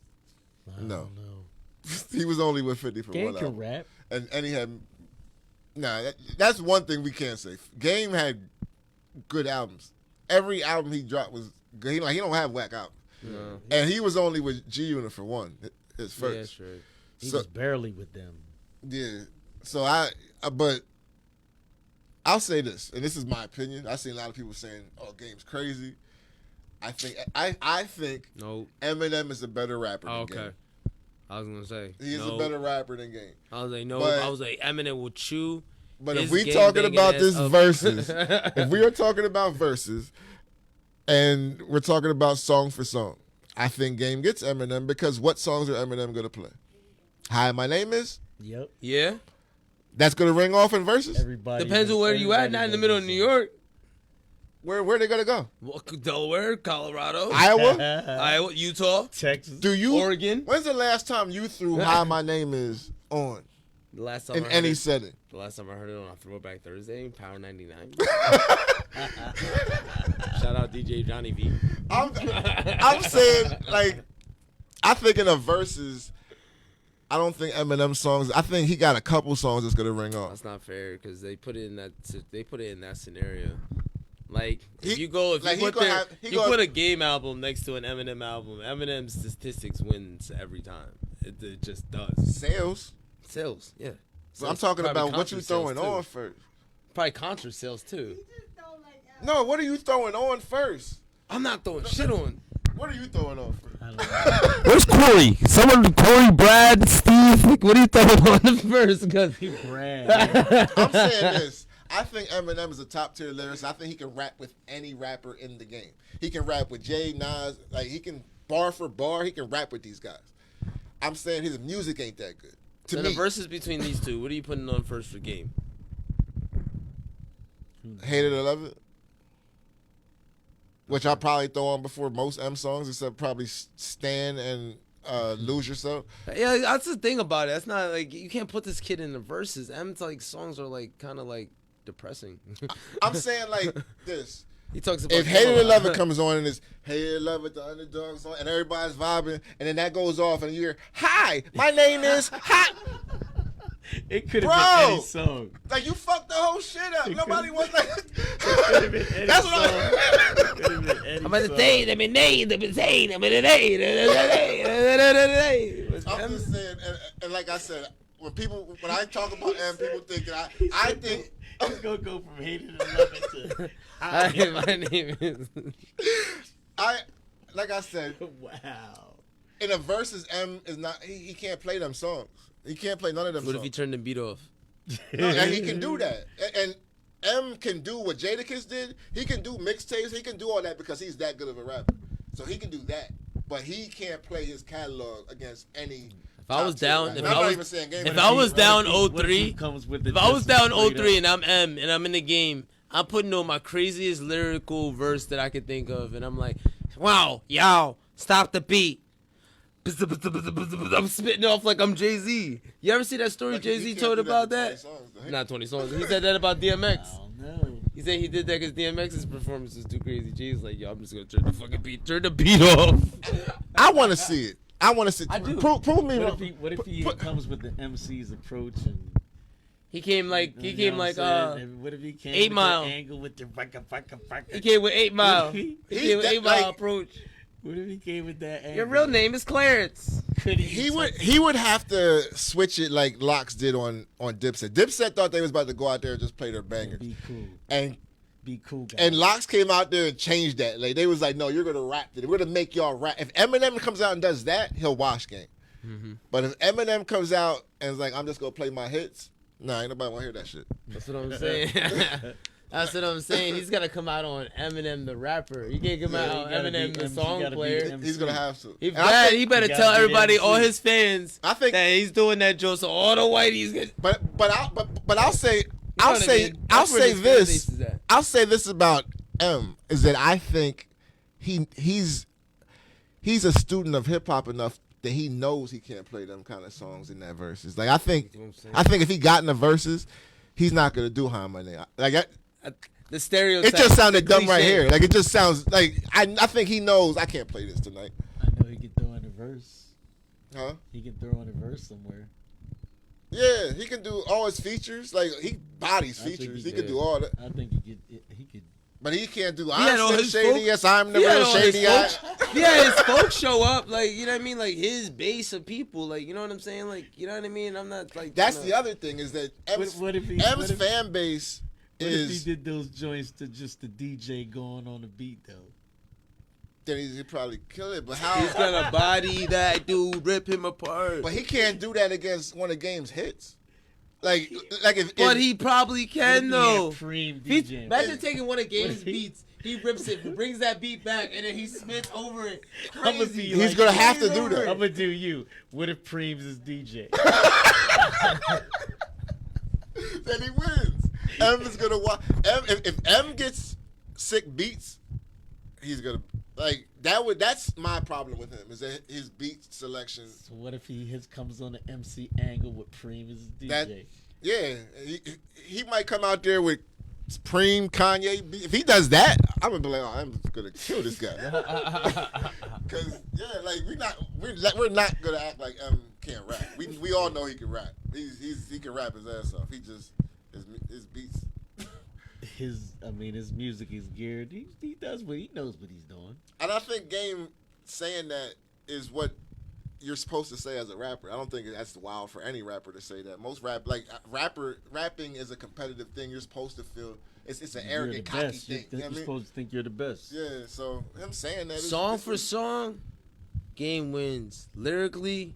No. He was only with 50 for Game one can album. rap. And he had that's one thing we can't say. Game had good albums. Every album he dropped was good. He don't have whack albums. No. And he was only with G Unit for one, his first. Yeah, that's right. He was barely with them. Yeah. So but I'll say this, and this is my opinion. I've seen a lot of people saying, "Oh, Game's crazy." I think no. Eminem is a better rapper than Game. I was gonna say he is a better rapper than Game. I was like, no. But, I was like, Eminem will chew. But if we talking about this verses, if we are talking about verses, and we're talking about song for song, I think Game gets Eminem, because what songs are Eminem gonna play? Hi, my name is. Yep. Yeah. That's gonna ring off in verses. Everybody depends on where you at. Not in the middle of New York. Where are they gonna go? Well, Delaware, Colorado, Iowa, Utah, Texas, Oregon. When's the last time you threw "Hi, my name is" on? The last time in any setting. The last time I heard it on Throwback Thursday, Power 99. Shout out DJ Johnny V. I'm saying, like, I think in the verses, I don't think Eminem songs. I think he got a couple songs that's gonna ring off. That's not fair, because they put it in that scenario. Like, if you put a Game album next to an Eminem album, Eminem's statistics wins every time. It just does. Sales, yeah. But I'm talking about what you throwing on first. Probably concert sales too. No, what are you throwing on first? I'm not throwing shit on. What are you throwing on first? Where's Corey? Corey, Brad, Steve. What are you throwing on first? Because I'm saying this. I think Eminem is a top tier lyricist. I think he can rap with any rapper in the game. He can rap with Jay, Nas. Like, he can bar for bar. He can rap with these guys. I'm saying his music ain't that good. To me, the verses between these two, what are you putting on first for Game? Hate It or Love It, which I probably throw on before most M songs, except probably Stand and Lose Yourself. Yeah, that's the thing about it. That's not like you can't put this kid in the verses. M's like songs are like kind of like depressing. I'm saying like this. He talks about if Hate It or Love It comes on and it's Hate It or Love It, the Underdog song, and everybody's vibing, and then that goes off, and you hear, "Hi, my name is Hot." It could have been any song. Like, you fucked the whole shit up. Nobody wants that. That's what I'm about to say. I'm just saying, and like I said, when I talk about M, people think that I think. It's gonna go from Hate It or Love It to Hi, my name is. Like I said. Wow. In a versus, M is not. He can't play them songs. He can't play none of them songs. What if he turned the beat off? No, and he can do that. And M can do what Jadakiss did. He can do mixtapes. He can do all that because he's that good of a rapper. So he can do that. But he can't play his catalog against any If I was down, if if I was down What if he 03, comes with the if I was just down straight 03 up? and I'm M and I'm in the game, I'm putting on my craziest lyrical verse that I could think of, and I'm like, wow, yo, stop the beat. I'm spitting off like I'm Jay-Z. You ever see that story Jay-Z told about that? Not 20 songs. He said that about DMX. I don't know. He said he did that because DMX's performance is too crazy. Jay's like, yo, I'm just gonna turn the beat off. I want to see it. I want to see. I do. Prove me What wrong. if he comes with the MC's approach and He came like what if he came 8 with Mile. the angle with the He came with 8 Mile. He came with 8 Mile like- approach. What if he came with that angle? Your real name is Clarence. Could He would have to switch it like Locks did on Dipset. Dipset thought they was about to go out there and just play their bangers, be cool. and Be cool, guys. and Locks came out there and changed that. Like they was like, no, you're gonna rap it. We're gonna make y'all rap. If Eminem comes out and does that, he'll wash game. But if Eminem comes out and is like, I'm just gonna play my hits, nah, ain't nobody wanna hear that shit. That's what I'm saying. That's what I'm saying. He's gonna come out on Eminem the rapper. He can't come out on he gotta Eminem be the MC, song gotta be player. MC. He's gonna have to. He And I think- he better you gotta tell be the everybody, MC. all his fans, I think- that he's doing that joke. So all the whiteys get. But I'll say You know I'll what I say mean? I'll That's where say his fan this. base is at. I'll say this about M is that I think he's a student of hip hop enough that he knows he can't play them kind of songs in that verses. Like I think if he got in the verses, he's not gonna do Harmony. Like The stereotype. it just sounded dumb right cliche. here. Like it just sounds like I think he knows I can't play this tonight. I know he could throw in a verse. Huh? He can throw in a verse somewhere. Yeah, he can do all his features. Like he bodies I think features. he He can could. do all that. I think he could. But he can't do had all I'm his the folk- shadiest, I'm the He had real all his shady guy. folks- Yeah, his folks show up, like, you know what I mean? Like, his base of people, like, you know what I'm saying? Like, you know what I mean? I'm not, like... That's tryna- the other thing is that M's What if he- M's what if- fan base What if he is did those joints to just the DJ going on the beat though? then he'd probably kill it. But He's how? gonna body that dude, rip him apart. But he can't do that against one of Game's hits. Like if But he probably can, though. Preem He- DJ. Imagine taking one of Game's if he- beats, he rips it, brings that beat back, and then he spits over it. I'ma Crazy. be he's like, gonna have to Crazy do over that. it. I'm gonna do you. What if Preem's is DJ? Then he wins. M is gonna watch. If M gets sick beats, he's gonna like that. That's my problem with him is that his beat selection. So what if his comes on the MC angle with Preem as DJ? That- Yeah, he might come out there with Supreme Kanye. If he does that, I'm gonna be like, oh, I'm gonna kill this guy. Cause yeah, like we're not gonna act like M can't rap. We all know he can rap. He can rap his ass off. He just his beats. His music is geared. He knows what he's doing. And I think Game saying that is what you're supposed to say as a rapper. I don't think that's wild for any rapper to say that. Most rapping is a competitive thing. You're supposed to feel it's an You're arrogant, the cocky best. thing. You know You're what I mean? supposed to think you're the best. Yeah, so him saying that Song for song, Game wins. Lyrically,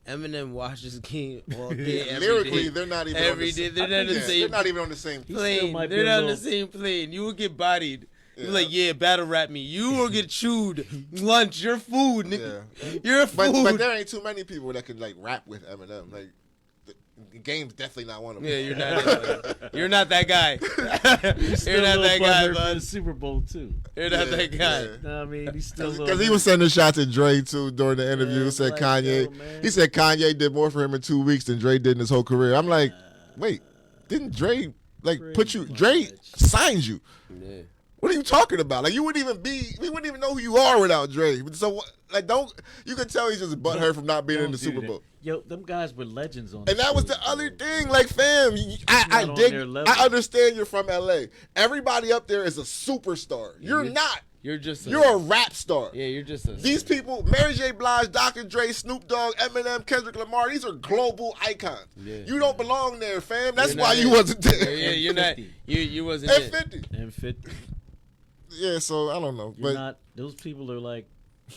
Eminem watches Game all day, every lyrically, day. they're not even Every on the day, same, they're not on the yeah, same they're not even on the same plane. might be They're a not on the little- same plane. You will get bodied. Yeah. You're like, yeah, battle rap me. You will get chewed. Lunch, your food, nigga. Yeah. Your food. But there ain't too many people that can like rap with Eminem. Like the Game's definitely not one of them. Yeah, you're not. You're not that guy. He's You're still not a that little guy, butthurt for bud. the Super Bowl too. You're not that guy. Yeah. No, I mean he's still Because he was sending shots at Dre too during the interview. Yeah, Said like, Kanye. yo, man. He said Kanye did more for him in 2 weeks than Dre did in his whole career. I'm like, wait, didn't Dre put you? Dre much. signed you. Yeah. What are you talking about? Like we wouldn't even know who you are without Dre. So like you can tell he's just butthurt from not being in the Super Bowl. Yo, them guys were legends on. And that was the other thing, like fam, I not on dig, their level. I understand you're from LA. Everybody up there is a superstar. You're not. You're just. You're a rap star. Yeah, you're just a. These people, Mary J. Blige, Dr. Dre, Snoop Dogg, Eminem, Kendrick Lamar, these are global icons. Yeah. You don't belong there, fam. That's You're why not you it. wasn't there. Yeah, you're not. You wasn't At it. 50. and 50. Yeah, so I don't know. You're But not. Those people are like,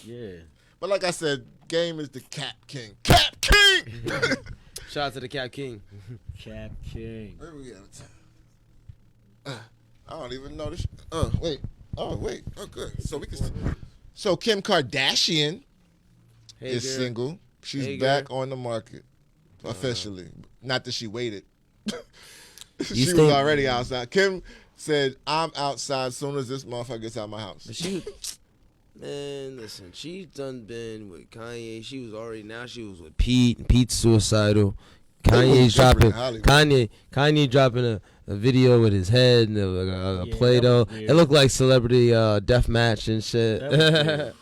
yeah. but like I said, Game is the Cap King. Cap King! Shout out to the Cap King. Cap King. Where we at? I don't even know this. Wait. Oh, good. So we can. So Kim Kardashian Hey, is girl. single. She's Hey, back on the market officially. Not that she waited. She was stay- already outside. Kim said, "I'm outside as soon as this motherfucker gets out of my house." But man, listen, she's done been with Kanye. She was with Pete. Pete's suicidal. Kanye's dropping Kanye dropping a video with his head and a Play-Doh. It looked like celebrity death match and shit. That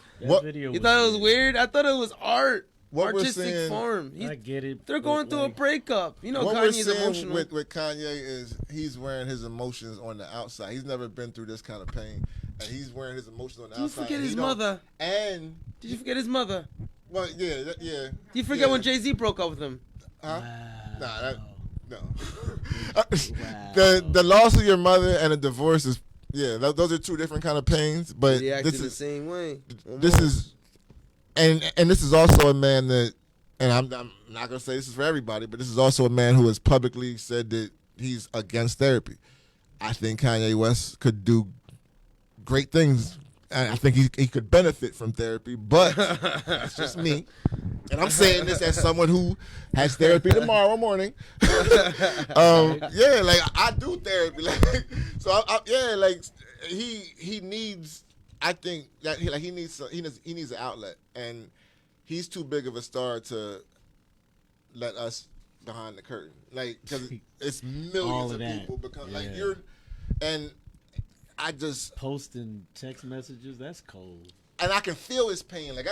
video You thought it was weird? I thought it was art. What we're Artistic saying- form. I get it. They're going through a breakup. You know, What we're Kanye's saying emotional. with Kanye is he's wearing his emotions on the outside. He's never been through this kind of pain, and he's wearing his emotions on the Did you outside. forget and his he don't- mother? And Did you forget his mother? well, yeah. Did you forget when Jay-Z broke up with him? Huh? Wow. Nah, no. Wow. The loss of your mother and a divorce is those are two different kind of pains. But He acted this the is same way. this is and this is also a man that, and I'm not gonna say this is for everybody, but this is also a man who has publicly said that he's against therapy. I think Kanye West could do great things. And I think he could benefit from therapy, but that's just me. And I'm saying this as someone who has therapy tomorrow morning. Yeah, like I do therapy, like so. Like he needs. I think that he needs an outlet, and he's too big of a star to let us behind the curtain, like because it's millions of people become like you're, and I just posting text messages. That's cold. And I can feel his pain. Like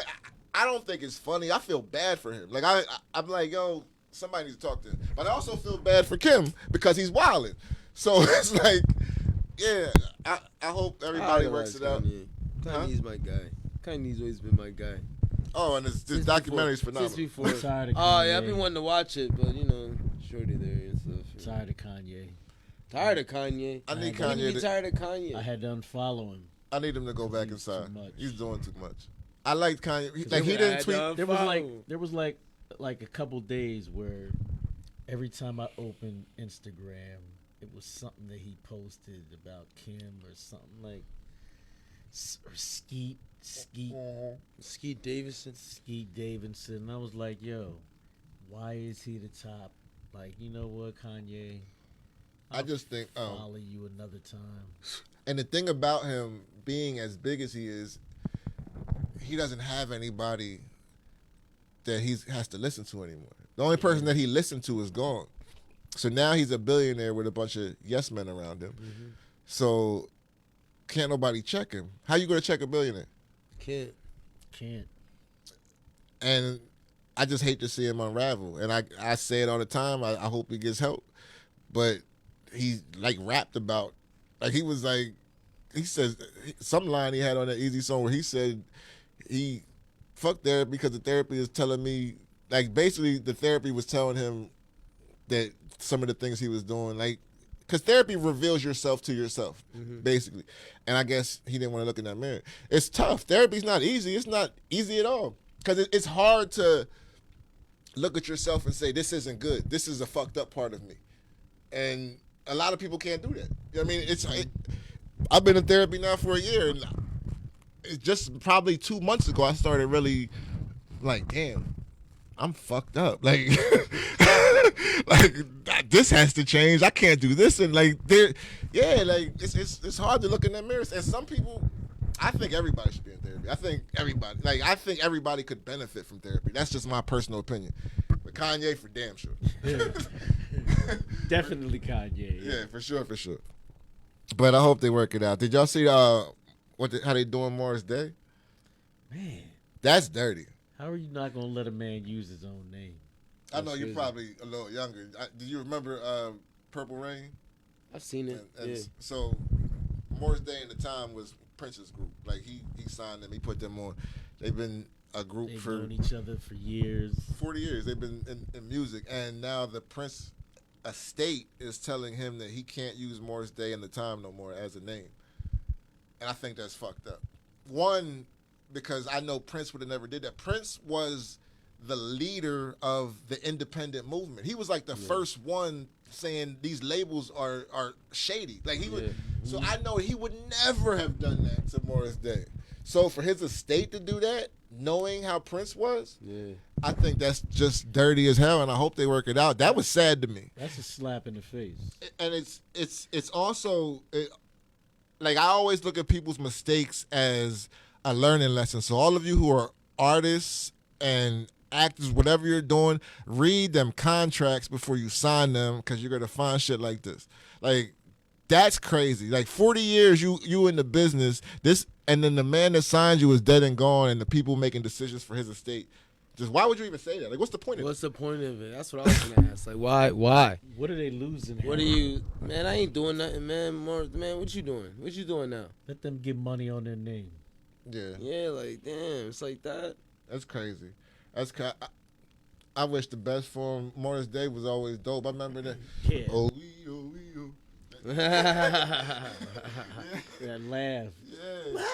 I don't think it's funny. I feel bad for him. Like I'm like, yo, somebody needs to talk to him. But I also feel bad for Kim because he's wilding. So it's like, yeah, I hope everybody works it out. Kanye's my guy. Kanye's always been my guy. Oh, and this documentary's phenomenal. Since before. I'm tired of Kanye. Oh yeah, I've been wanting to watch it, but you know, shorty there and stuff. Tired of Kanye. Tired of Kanye. I need When you Kanye. be tired of Kanye. I had to unfollow him. I need him to go back inside. Too much. He's doing too much. I like Kanye. Like he he didn't had tweet. There was like a couple days where every time I opened Instagram, it was something that he posted about Kim or something like or Skeet Davidson. And I was like, yo, why is he the top? Like, you know what, Kanye? I just think follow you another time. And the thing about him being as big as he is, he doesn't have anybody that he has to listen to anymore. The only person that he listened to is gone. So now he's a billionaire with a bunch of yes men around him. Mm-hmm. So can't nobody check him. How you going to check a billionaire? Can't. And I just hate to see him unravel. And I say it all the time. I hope he gets help. But he like rapped about, like he was like, he says some line he had on that Easy song where he said he fucked therapy because the therapy is telling me, like basically the therapy was telling him that some of the things he was doing, like, because therapy reveals yourself to yourself, basically. And I guess he didn't want to look in that mirror. It's tough. Therapy's not easy. It's not easy at all. Because it's hard to look at yourself and say, this isn't good. This is a fucked up part of me. And a lot of people can't do that. You know what I mean? I've been in therapy now for a year. And it's just probably 2 months ago, I started really like, damn, I'm fucked up. Like, like this has to change. I can't do this. And like, it's hard to look in that mirror. And some people, I think everybody should be in therapy. I think everybody could benefit from therapy. That's just my personal opinion. But Kanye, for damn sure. Definitely Kanye. Yeah, for sure. But I hope they work it out. Did y'all see how they doing Morris Day? Man, that's dirty. How are you not gonna let a man use his own name? I know you're probably a little younger. Do you remember Purple Rain? I've seen it. And yeah. So Morris Day in the time was Prince's group. Like he signed them. He put them on. They've been a group They've for known each other for years. 40 years. They've been in music, and now the Prince estate is telling him that he can't use Morris Day in the time no more as a name. And I think that's fucked up. One, because I know Prince would have never did that. Prince was the leader of the independent movement. He was like the first one saying these labels are shady. Like he would. So I know he would never have done that to Morris Day. So for his estate to do that, knowing how Prince was, I think that's just dirty as hell, and I hope they work it out. That was sad to me. That's a slap in the face. And it's also like I always look at people's mistakes as a learning lesson. So all of you who are artists and actors, whatever you're doing, read them contracts before you sign them, because you're gonna find shit like this. Like, that's crazy. Like 40 years you in the business, this, and then the man that signed you is dead and gone, and the people making decisions for his estate. Just why would you even say that? Like, what's the point of it? What's the point of it? That's what I was gonna ask. Like, why? What are they losing? What are you, man? I ain't doing nothing, man. Man, what you doing? What you doing now? Let them get money on their name. Yeah. Yeah, like, damn, it's like that. That's crazy. I wish the best for him. Morris Day was always dope. I remember that. Yeah. Oh. That laugh. Yeah.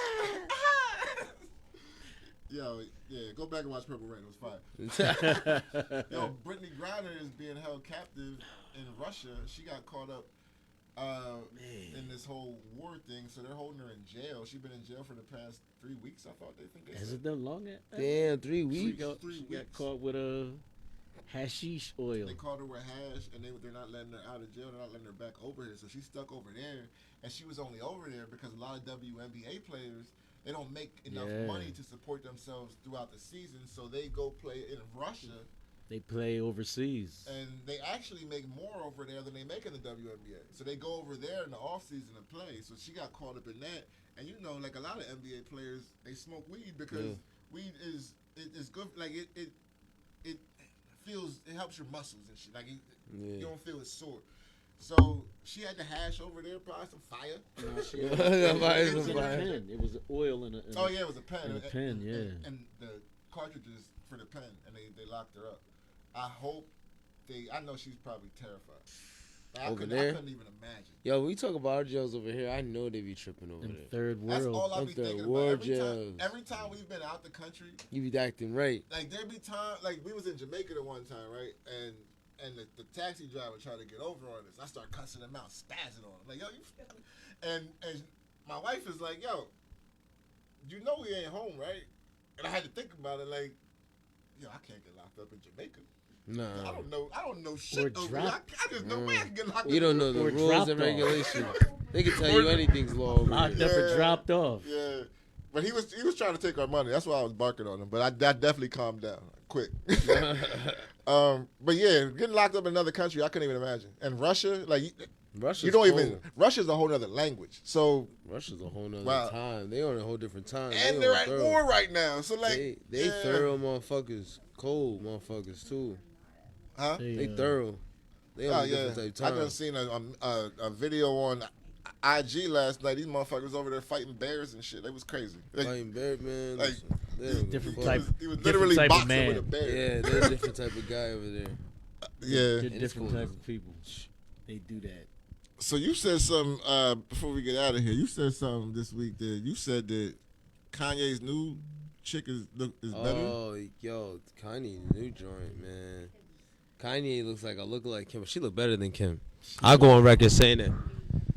Yo, yeah, go back and watch Purple Rain. It was fire. Yo, Brittany Griner is being held captive in Russia. She got caught up in this whole war thing, so they're holding her in jail. She's been in jail for the past 3 weeks, I thought they think. Has it done long yet? Damn, 3 weeks. She got caught with hashish oil. They caught her with hash, and they're not letting her out of jail. They're not letting her back over here, so she's stuck over there. And she was only over there because a lot of WNBA players, they don't make enough money to support themselves throughout the season, so they go play in Russia. They play overseas. And they actually make more over there than they make in the WNBA. So they go over there in the offseason and play. So she got caught up in that. And you know, like a lot of NBA players, they smoke weed because weed is good. Like it helps your muscles and shit. Like you don't feel it sore. So she had the hash over there, probably some fire. It was a pen. It was oil in a it was a pen. In a pen, yeah. And the cartridges for the pen, and they locked her up. I know she's probably terrified. I couldn't even imagine. Yo, we talk about our jails over here. I know they be tripping over there. Third world. That's all I be thinking about. Every time we've been out the country, you be acting right. Like there be time, like we was in Jamaica the one time, right? And the taxi driver tried to get over on us. I start cussing him out, spazzing on him. Like, yo, and my wife is like, yo, you know we ain't home, right? And I had to think about it, like, yo, I can't get locked up in Jamaica. No. I don't know shit over here. I just know where I can get locked up. You don't know the rules and regulations. They can tell you anything's law over locked up and dropped off. Yeah. But he was trying to take our money. That's why I was barking on him. But I definitely calmed down quick. But yeah, getting locked up in another country, I couldn't even imagine. And Russia, like Russia's a whole other language. So Russia's a whole nother time. They on a whole different time. And they're at war right now. So like they thorough motherfuckers, cold motherfuckers too. Huh? They thorough. They on a different type of time. I just seen a video on IG last night. These motherfuckers over there fighting bears and shit. It was crazy. Fighting bears, man. Like, different type. He was literally boxing man. with a bear. Yeah, they're a different type of guy over there. Yeah, they're different type of people. They do that. So you said something before we get out of here. You said something this week that you said that Kanye's new chick is better. Oh, yo, Kanye's new joint, man. Kanye looks like a lookalike Kim. She look better than Kim. I'll go on record saying that.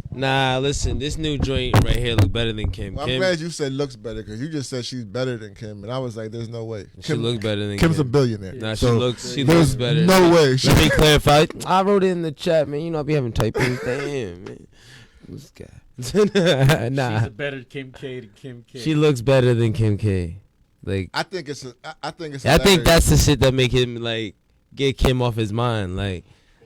Nah, listen, this new joint right here look better than Kim. Well, I'm glad you said looks better because you just said she's better than Kim, and I was like, "There's no way." She look better than Kim's Kim. a billionaire. Nah, so she looks better. No way. Let me clarify. I wrote it in the chat, man. You know I be having typos. Damn, man. This guy. Nah. She's a better Kim K than Kim K. She looks better than Kim K. Like I think that's the shit that make him like get Kim off his mind. Like.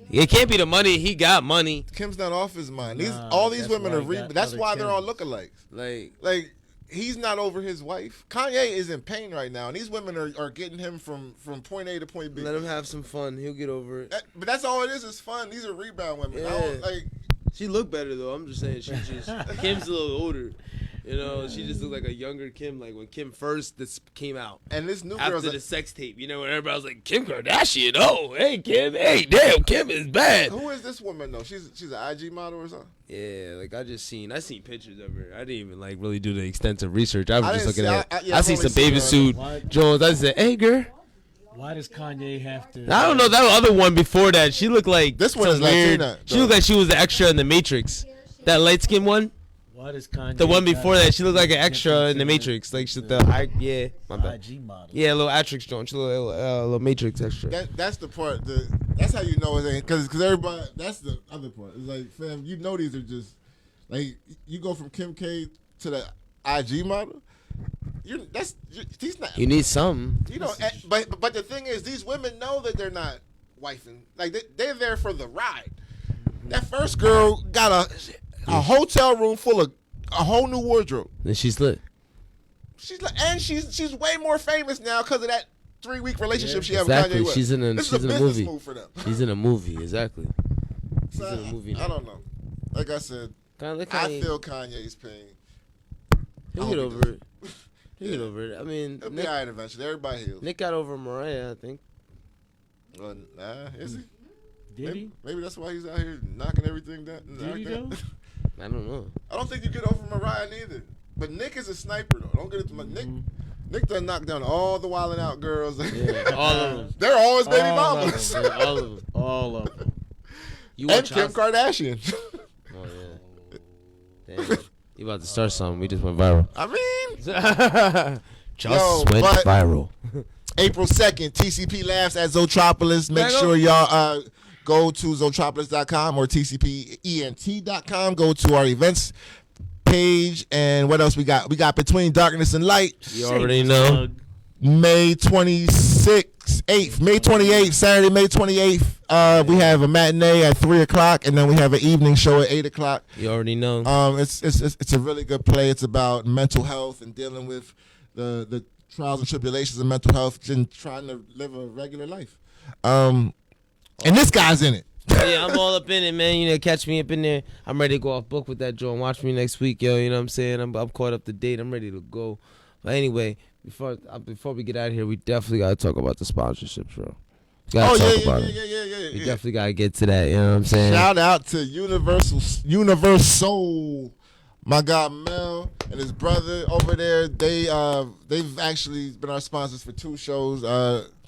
It can't be the money. He got money. Kim's not off his mind. All these women are that's why they're all lookalikes. Like he's not over his wife. Kanye is in pain right now, and these women are getting him from point A to point B. Let him have some fun. He'll get over it. But that's all it is fun. These are rebound women. Yeah. She look better though. I'm just saying Kim's a little older. You know, she just looked like a younger Kim, like when Kim first came out. And this new after the sex tape, you know, when everybody was like, Kim Kardashian, oh, hey, Kim, hey, damn, Kim is bad. Who is this woman, though? She's an IG model or something? Yeah, like I seen pictures of her. I didn't even like really do the extensive research. I was just looking at her. I see some baby suit Jones. I said, hey, girl. Why does Kanye have to? I don't know. That other one before that, she looked like this one is weird. Latina. She looked like she was the extra in the Matrix. That light skinned one. Why does Kanye? The one before that, she looked like an extra in the Matrix. Like she's my bad. IG model. Yeah, a little Atrix joint. She a little Matrix extra. That's the part. That's how you know it ain't because everybody. That's the other part. It's like, fam, you know these are just like you go from Kim K to the IG model. He's not. You need something. You know, but the thing is, these women know that they're not wifing. Like they're there for the ride. That first girl got a hotel room full of a whole new wardrobe. And she's lit. She's way more famous now because of that 3-week relationship she had exactly. with Kanye West. She's in a movie. Move for them. She's in a movie. Exactly. She's So, in a movie now. I don't know. Like I said, I feel Kanye's pain. He'll get over it. He'll get over it. I mean, It'll be all right eventually. Everybody heals. Nick got over Mariah, I think. Is he? Did he? Maybe that's why he's out here knocking everything down. Did he though? I don't know. I don't think you get over Mariah neither. But Nick is a sniper though. Don't get it to my Nick done knocked down all the wilding out girls. Yeah, all of them. They're all his baby mamas. Yeah, all of them. All of them. And Kim Kardashian. Oh yeah. Damn. You about to start something? We just went viral. I mean, went viral. April 2nd, TCP Labs at Zotropolis. Make sure y'all go to Zotropolis.com or TCPENT.com. Go to our events page. And what else we got? We got Between Darkness and Light. You already know. May 28th, Saturday, May 28th. We have a matinee at 3 o'clock, and then we have an evening show at 8 o'clock. You already know. It's a really good play. It's about mental health and dealing with the trials and tribulations of mental health and trying to live a regular life. And this guy's in it. Yeah, I'm all up in it, man. You know, catch me up in there. I'm ready to go off book with that joint. Watch me next week, yo. You know what I'm saying? I'm caught up to date. I'm ready to go. But anyway, before we get out of here, we definitely got to talk about the sponsorships, bro. We definitely got to get to that. You know what I'm saying? Shout out to Universal, my guy Mel and his brother over there. They've actually been our sponsors for 2 shows.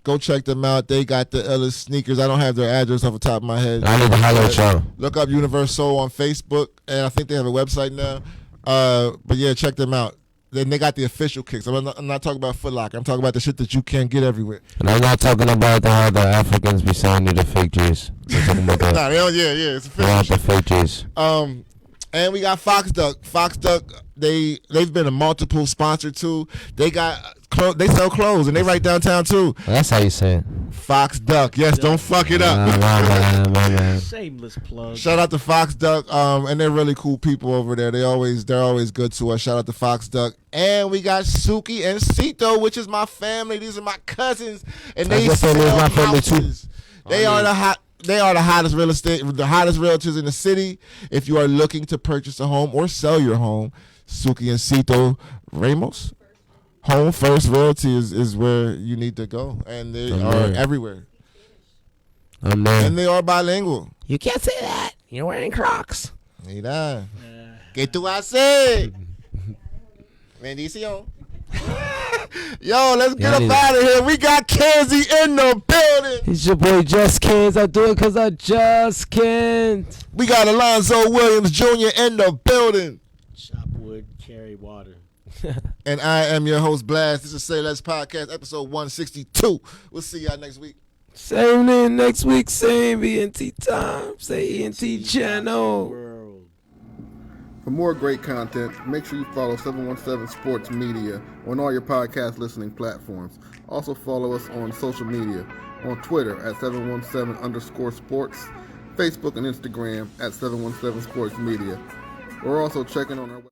Go check them out. They got the illest sneakers. I don't have their address off the top of my head. I need to holler at y'all. Look up Universal on Facebook, and I think they have a website now. But yeah, check them out. Then they got the official kicks. I'm not talking about Foot Locker. I'm talking about the shit that you can't get everywhere. And I'm not talking about how the Africans be saying they're the fake G's. I'm talking about that. Nah, it's official. They're not the fake G's. And we got Fox Duck. Fox Duck, they've been a multiple sponsor too. They sell clothes and they right downtown too. Well, that's how you say it. Fox Duck. Yes, don't fuck it up. Man. Shameless plug. Shout out to Fox Duck. And they're really cool people over there. They're always good to us. Shout out to Fox Duck. And we got Suki and Sito, which is my family. These are my cousins, and they sell my family houses. too. They are the hottest real estate, the hottest realtors in the city. If you are looking to purchase a home or sell your home, Suki and Sito Ramos, Home First Realty is where you need to go, and they are everywhere. I'm there. And they are bilingual. You can't say that. You're wearing Crocs. Mira, ¿qué tú haces? Bendición. Yo, let's get up out of here. We got Kenzie in the building. It's your boy Just Kins. I do it because I just can't. We got Alonzo Williams Jr. in the building. Chop wood, carry water. And I am your host, Blast. This is SayLess Podcast, episode 162. We'll see y'all next week. Same thing next week, same ENT time. Say ENT channel. For more great content, make sure you follow 717 Sports Media on all your podcast listening platforms. Also follow us on social media, on Twitter at 717_sports, Facebook and Instagram at 717 Sports Media. We're also checking on our